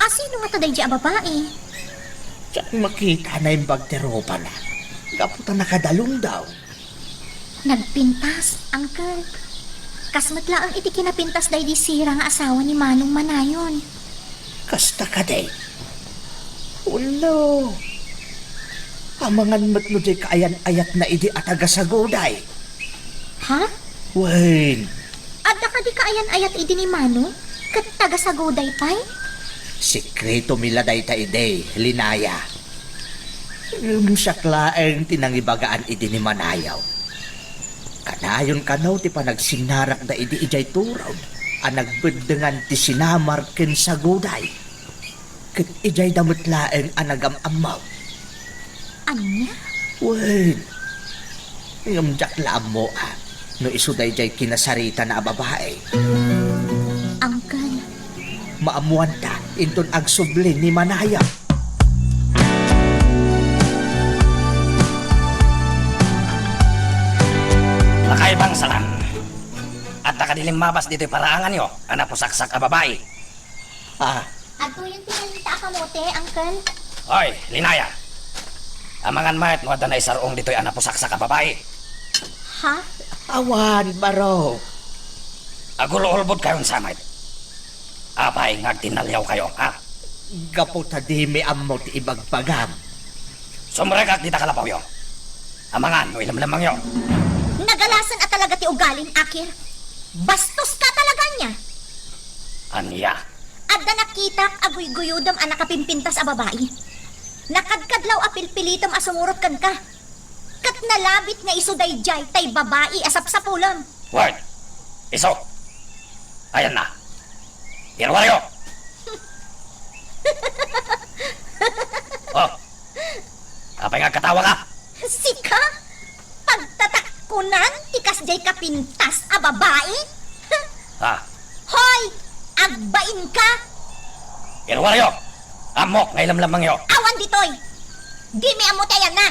Sino nga taday di a babae? Diyak makita na yung bagteropa na. Kaputa nakadalong daw. Nagpintas, Uncle. Kasmatla ang iti kinapintas day di sira nga asawa ni Manong Manayon. Kasta ka day. Ulo. Amangan matlo di kaayan-ayat na idi at agasagoday. Ha? Wen, Adda ka di kaayan ayat idi ni Manong? Kat taga sa goday pay? sikreto mila day ta ide, linaya. Saklaeng tinangibagaan idi ni Manayaw. Kanayon kanaw ti panagsinarak da idi ijay turaw. Ang nagbeddengan ti sinamar ken sa goday. Ket ijay damutlaeng anagam-amaw. Anya? Wen, ngam jakla mo no isuday jay kinasarita na babae. Uncle, Maamuan ta inton agsublin ni Manaya. Nakaibang salan. At nakadilim mabas dito'y paraangan nyo, anak pusaksak a babae. Ah, ato yung tinalita kamote, Uncle. Hoy, Linaya. Amangan mayat mo na isarong dito'y anak pusaksak a babae. Ha? awan baro. Agulo-ulbod kayon samay. Apay ngagtinalyaw kayo, ha? Gaputa di mi ammo ti ibagbagam. Sumrekak di takalapaw yo. Amangan, no ilamlamang yo. Nagalasan at talaga ti ugalin, Akir. Bastos ka talaga niya. Anya. Adda nakita aguy-guyudam ang nakapimpintas a babae. Nakadkadlaw apilpilitom asumurot kan ka. Kat nalabit nga iso dayjay tay babae asap-sapulam. Word. Iso. Ayan na. Irwaryo. Oh. Apay nga katawa ka. Sika? Pagtatakkunan tikas jay kapintas a babae? Ha? Hoy! Agbain ka! Irwaryo. Amok nga ilamlamang yo. Awan ditoy! Di mi amutayan na!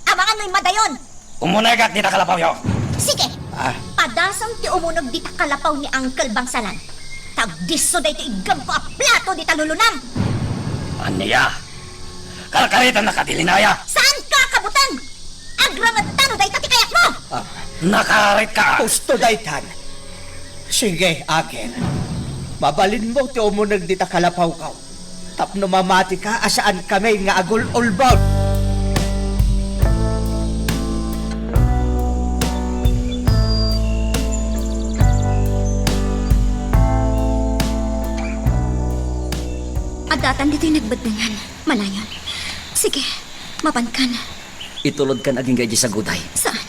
Amangan mo'y madayon! Umunagak di takalapaw yo. Sige! Ah, Padasang ti umunog di takalapaw ni Uncle Bangsalan. Tagdiso day ti igam ko a plato di talulunam! Anya. Kalkaritan na katilinaya. Saan ka kabutan? Agramad tano day tati kayak mo! Nakarit ka. gusto daytan. Sige, akin. Mabalin mo ti umunag di takalapaw ka. Tapno mamati ka asaan kami nga agul-ulbaw. Adatan dito'y nagbadnangan. Malayan. Sige, mapankan. Itulod ka naging gaji sa guday. Saan?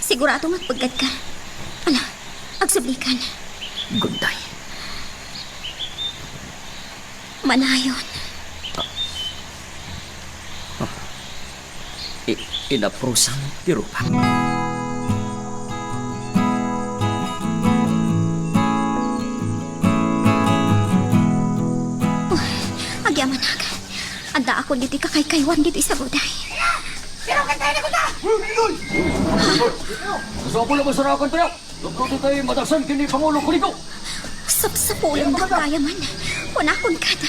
Sigurado magpagad ka. Ala, Agsublikan. Gunday. Manayon. Inaprusang tirupa. Agyamanag. Anda ako dito kakaykaywan dito sa buday. Sa pula masarakan tayo. Lugod tayo madasan kini Pangulo Kuligo. Sapsapulang na kaya man. Kunakon ka na.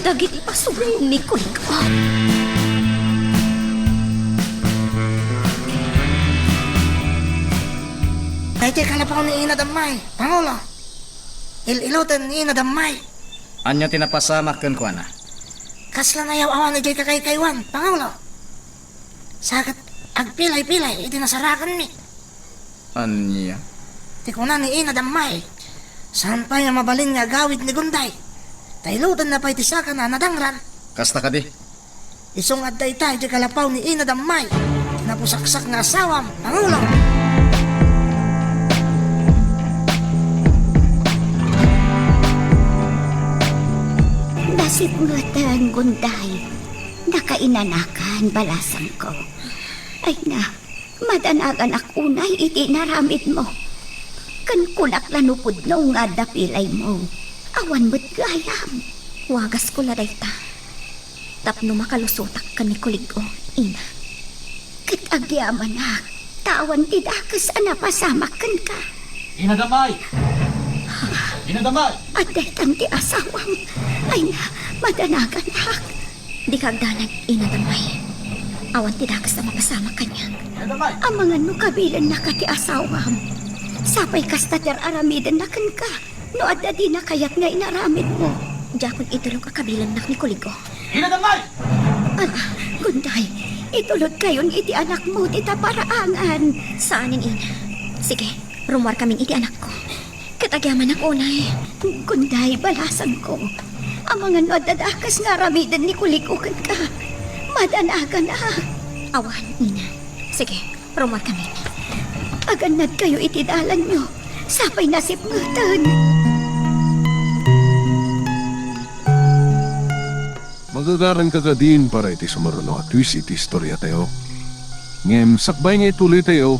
Dagit ipasubong ni Kuligo. Kaya di kalapaw ni Ina Damay, Pangulo. Ilutan ni Ina Damay. Anya tinapasamak kan kuana. Kasla na yaw awan ni Jay kakaykaywan, Pangulo. Sakat agpilay-pilay, itinasarakan mi. Anya? Tikunan ni Ina Damay. Saan pa yung mabalin nga gawid ni Gunday? Tailutan na pa'y tisakan na nadangran. Kasta ka di. Isong adday tayo di kalapaw ni Ina Damay. Napusaksak nga asawam, Pangulo. Nasipngatan, Gunday. Nakainanakan, balasan ko. Ay na, madanagan akunay iti naramid mo. Kan kunak lanupod no nga dapilay mo. Awan mo't gayam. Wagas ko laday ta. Tapno makalusutak ka ni Kuligo, ina. Kat agyaman na, tawan tidakas anapasamakan ka. Inadamay! Inadamay! At daytan ti asawang. Ay na, madanagan hak. Di kagdanag inadamay. Awan tidakas na mapasama kanyang. Inadamay! Amangan no kabilan na ka ti asawam. Sapay kastater aramidan na kan ka. No adda di na kayat nga inaramid mo. Diyakon itulog ka kabilan na ni Kuligo. Inadamay! Gunday, itulod kayon iti anak mo ti taparaangan. Saanin ina? Sige, rumwar kaming iti anak ko. Katagyaman ang unay. Gunday, balasan ko. Amangan no dadakas nga ramidan ni Kuligo kan ka. Madanagan na. Awan, ina. Sige, rumwar kami. Aganad kayo itidalan nyo. Sapay nasipngatan. Magagaran ka ka din para iti sumaruno at twist iti istorya tayo. Ngem, sakbay nga ituloy tayo,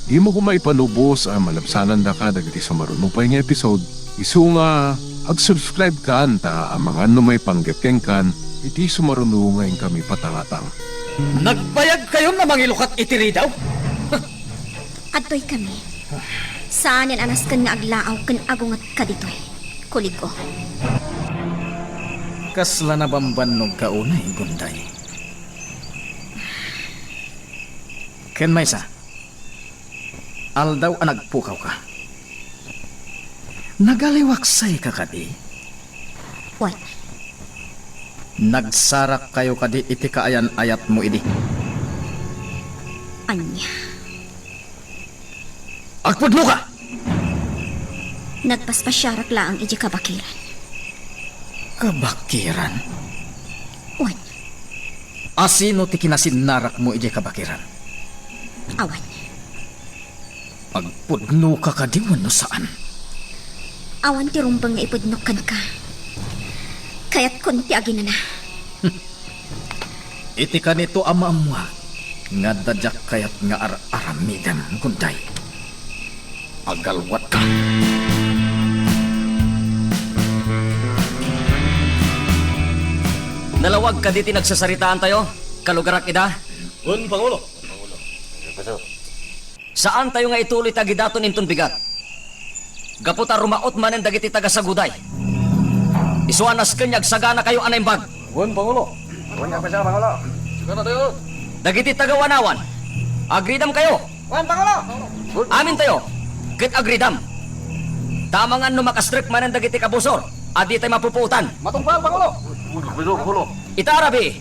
di mo kumaipanubos ang malabsanan da ka dagiti sumaruno pa nga episode. Isu nga, ag-subscribe ka anta ang mga numay panggapkeng kan, iti sumaruno ngayon kami patangatang. Nagbayag kayo na mangilukat itiri daw? Atoy kami. Saanin anas kan nga aglaaw kan agungat ka ditoy. Kuligo. Kasla na bambanog ka unay, Gunday. Ken Maysa, aldaw ang nagpukaw ka. Nagaliwaksay ka kadi. What? Nagsarak kayo kadi iti kaayan ayat mo idi. Anya. Agpudlo ka! Nagpaspasyarak laang iji kabakiran. Kabakiran? What? Asino ti kinasinarak mo iti kabakiran? Awan. Agpudno ka kadiwan no saan? Awan ti rumbang nga ipudnokan ka. Kaya't kunti agin na. Iti kanito ama-amwa nga dadyak kayat nga aramidan, Gunday. Agalwat ka. Nalawag ka diti nagsasaritaan tayo? Kalugarak ida? Pangulo. Saan tayo nga ituloy tagidaton inton bigat? Gaputa rumaot man ang dagiti tagasaguday. Isuanas kanyag sagana kayo anaymbag. Pangulo. Dagiti tagawanawan. Agridam kayo. Pangulo. Amin tayo. Kit agridam. Tamangan no makastrip man ang dagiti kabusor. Adi tayo mapupuutan. Matungpal, Pangulo. Itarabi.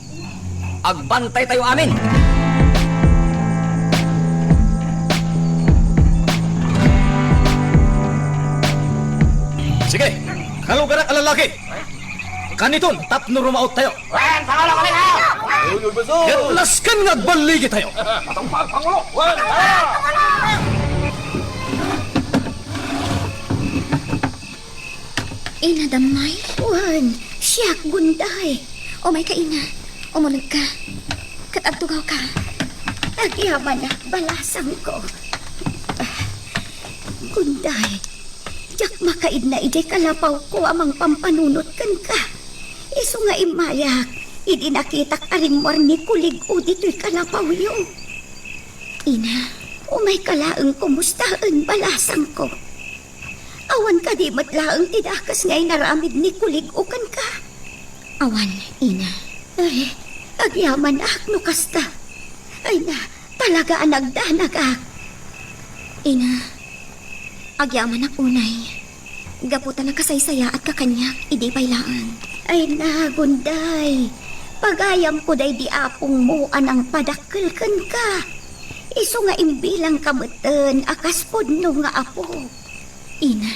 Agbantay tayo amin. Sige, kalugarak alalaki. Kaniton, tapno rumaot tayo. Wan, Pangulo, kami na! Laskan nga baligi tayo. Ina damay? Wan, siyak gunday. O may kaina, umulag ka. Katagtugaw ka. Agyaman na, balasang ko. Gunday, jak makaid na ijay kalapaw ko amang pampanunot kan ka. Iso nga imayak, idi nakitak arimor ni kulig o dito'y kalapaw yung. Ina, umay kalaang kumustaan balasang ko. Awan ka di matlaang tidakas ngay naramid ni kulig o kan ka. Awan, ina. Ay, agyaman ak no kasta. Ay na, talaga anagdanag ak. Ina, agyaman ak unay. Gaputan ang kasaysaya at kakanyak, idi pailaan. Ay na, gunday. Pagayam ko day di apong mo anang padakkel kan ka. Iso nga imbilang kameten akas podno nga apo. Ina,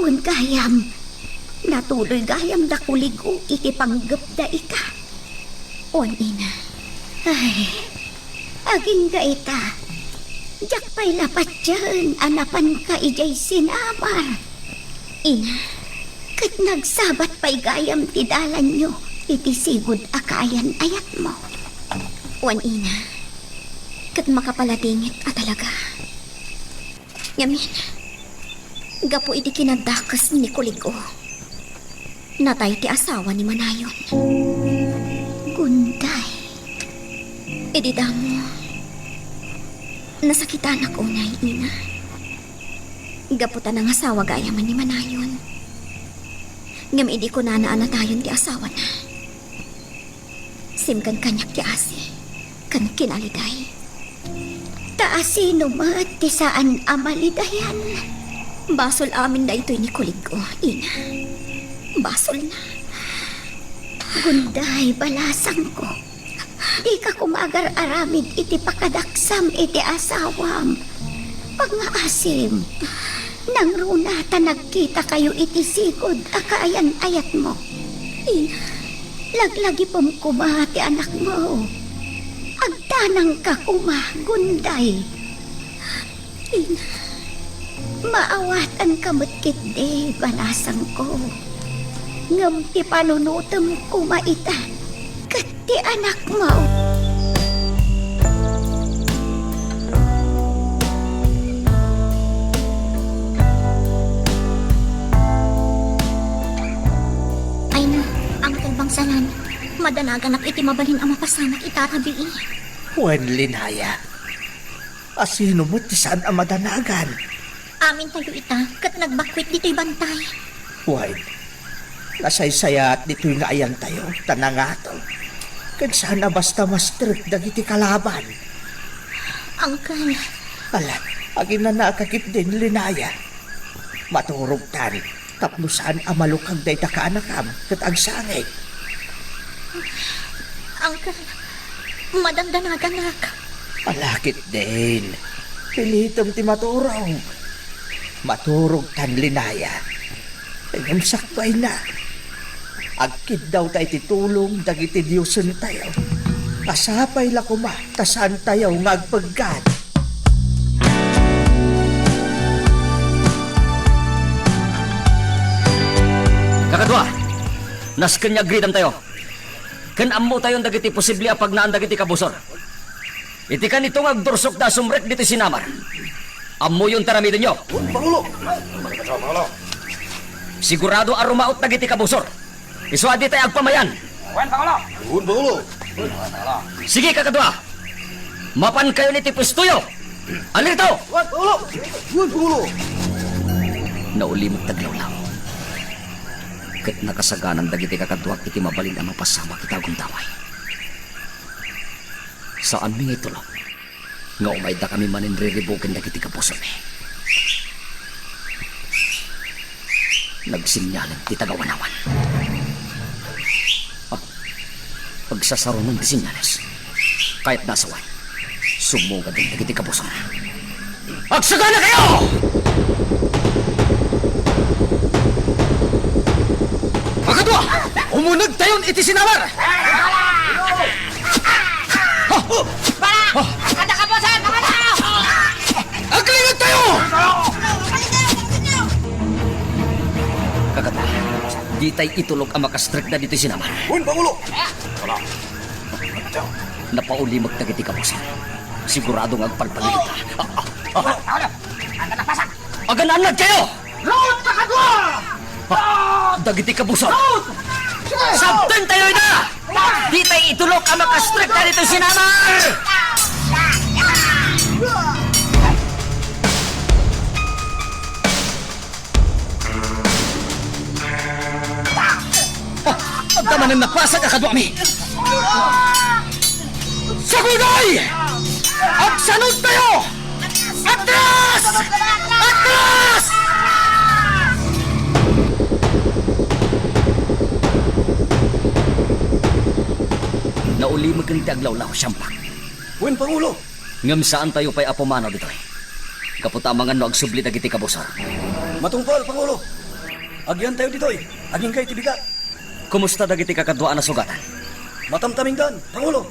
un gayam, natuloy gayam da kuligo iti panggap da ika. On ina, ay, aging ga ita, jak pa'y lapat dyan, anapan ka ijay sinamar. Ina, kat nagsabat pa'y gayam tidalan nyo, iti sigud akayan ayat mo. On ina, kat makapalatingit at talaga. Yamin, gapo iti kinadakas ni Kuligo. Natay ti asawa ni Manayon. Gunday. Idi damo. Nasakitan ako unay, ina. Gaputan ang asawa gaya man ni Manayon. Ngam idi ko na naanatayon ti asawa na. Simkan kanyak ti asi. Kan kinaliday. Taasi numat ti saan amalidayan. Basol amin na ito'y ni Kuligo, ina. Basol na. Gunday, balasang ko. Di ka kumagar-aramid iti pakadaksam iti asawam. Pangaasim. Nang runata nagkita kayo iti sigod akaayan ayat mo. Ina, laglagi pong kumati anak mo. Agtanang ka Gunday. Ina, maawatan kamutkit de, balasang ko. Ngam ti panunutem kumaita, kat ti anak mo. Ay na, Uncle Bangsalan, madanagan at iti mabalin ang mapasanak itatabi. Wen linaya. Asino mo ti saan ang madanagan? Amin tayo ita, kat nagbakwit dito'y bantay. Wen, nasaysaya at dito'y nga ayan tayo, tanangato. Kan sana basta mastrik dagiti kalaban. Uncle, Ala, agin na nakakit din linaya. Maturog tan, taplusan amalukag day takaanakam, kat agsangay. Uncle, madandanagan ak. Alakit din. Pilitom ti maturog. Maturog tan linaya. Ayam sakbay na. Agkid daw tayo titulong dagiti Diyosun tayo. Kasapay la kuma, tasan tayo ngagpagkat. Kakadwa, nas kanya gridam tayo. Kan ammo tayo dagiti posible apag naan dagiti kabusor. Iti kan itong agdursok na sumrek dito sinamar. Ammo yung taramidin nyo. Pangulo! Sigurado arumaot dagiti kabusor. Isuadi tayo agpamayan. Pangulo! Sige kakadwa, mapan kayo ni tipustuyo. Alito! Pangulo! Naulimot taglawlaw. Kat nakasaganan dagiti kakadwa iti mabalin ang mapasama kita gundaway. Saan mi ito lang? Nga umay da kami maninriribukin dagiti kabusor ni. Nagsinyalan ti tagawanawan. Pagsasaro ng disinyales. Kahit nasaway, sumugad din dagiti kabusor. Agsagana kayo! Makadwa! Umunag tayon iti sinamar! tay itulog ang makastrict na dito sinamar. Uy, Pangulo! Napauli magtagiti ka bosan. Siguradong agpalpalita. Agananad kayo! Load sa kadwa! Dagiti ka bosan. Sabtan tayo na! Di tayo itulog ang makastrict na dito sinamar! Ang damanan na pasa ka kadwami! Sagunay! Agsanod tayo! Atras! Atras! Nauli magkaniti aglawlaw, siyampak. Uy, Pangulo! Ngam saan tayo pa'y apumanaw dito eh. Kaputamangan no agsubli na giti kabusar. Matungpal, Pangulo! Agyan tayo dito Aging kay tibigat. Kumusta dagiti kakadwaan na sugatan? Matamtaming dan, Pangulo!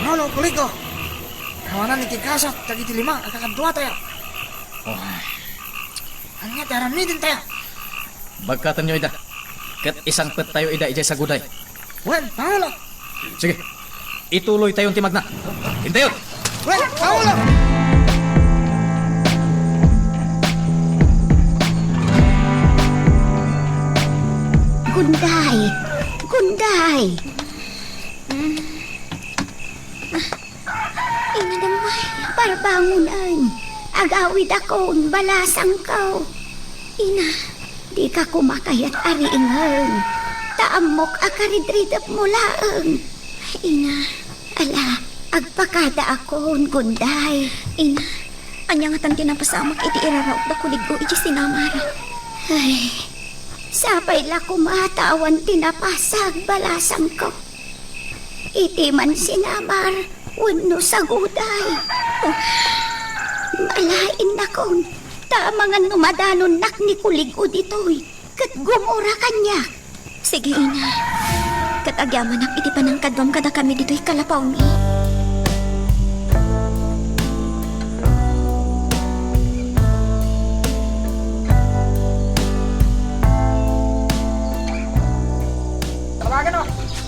Ano, kuliko? Kawanan ni Tikasat, tagiti lima, kakadwa tayo. Anya, tarami din tayo. Bagkatan nyo, Ida. Kat isang pet tayo, Ida, ijay sa guday. Wen, Pangulo! Sige, ituloy tayong timag na. Hintayon! Wen, Pangulo! Gunday! Gunday! Ina damay, parbangunan. Agawid akong balasang ko. Ina, di ka kumakayat ariingan. Taamok akaridridap mo laang. Ina, ala, agpakada akon, Gunday. Ina, anya nga tang tinapasamak iti iraraw da kuligo iti sinamara. Ay, sapay la kumatawan tinapasag balasang ko. Iti man sinamar, wano sa guday. Oh, malain na kong tamangan numadanon nak ni kuligo ditoy. Kat gumura kanya. Sige, ina. Katagyaman ak iti panangkadwam kada kami dito'y kalapaw mi.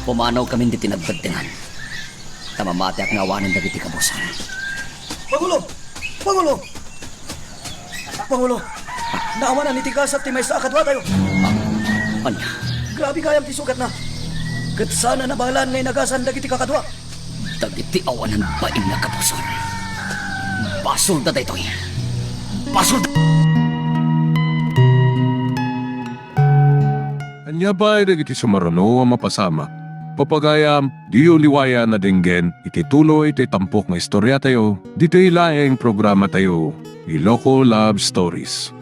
Pumanaw kami di tinagbadtingan. Tamamati ak ngawanan dagiti kabusan. Pangulo! Pangulo! Pangulo! Naawanan ni Tikasat ti may sa akadwa tayo. Anya, Grabe kayang ti sugat na. Kat sana nabahalan ngay nagasan dagiti kakadwa. dagiti awanan bain na kabusan. Basol da daytoy. Basol da... Anya ba iti sumarano ang mapasama? Papagayam, diyo liwaya na dinggen, iti tuloy iti tampok nga istorya tayo, dito ilaing programa tayo, Iloko Love Stories.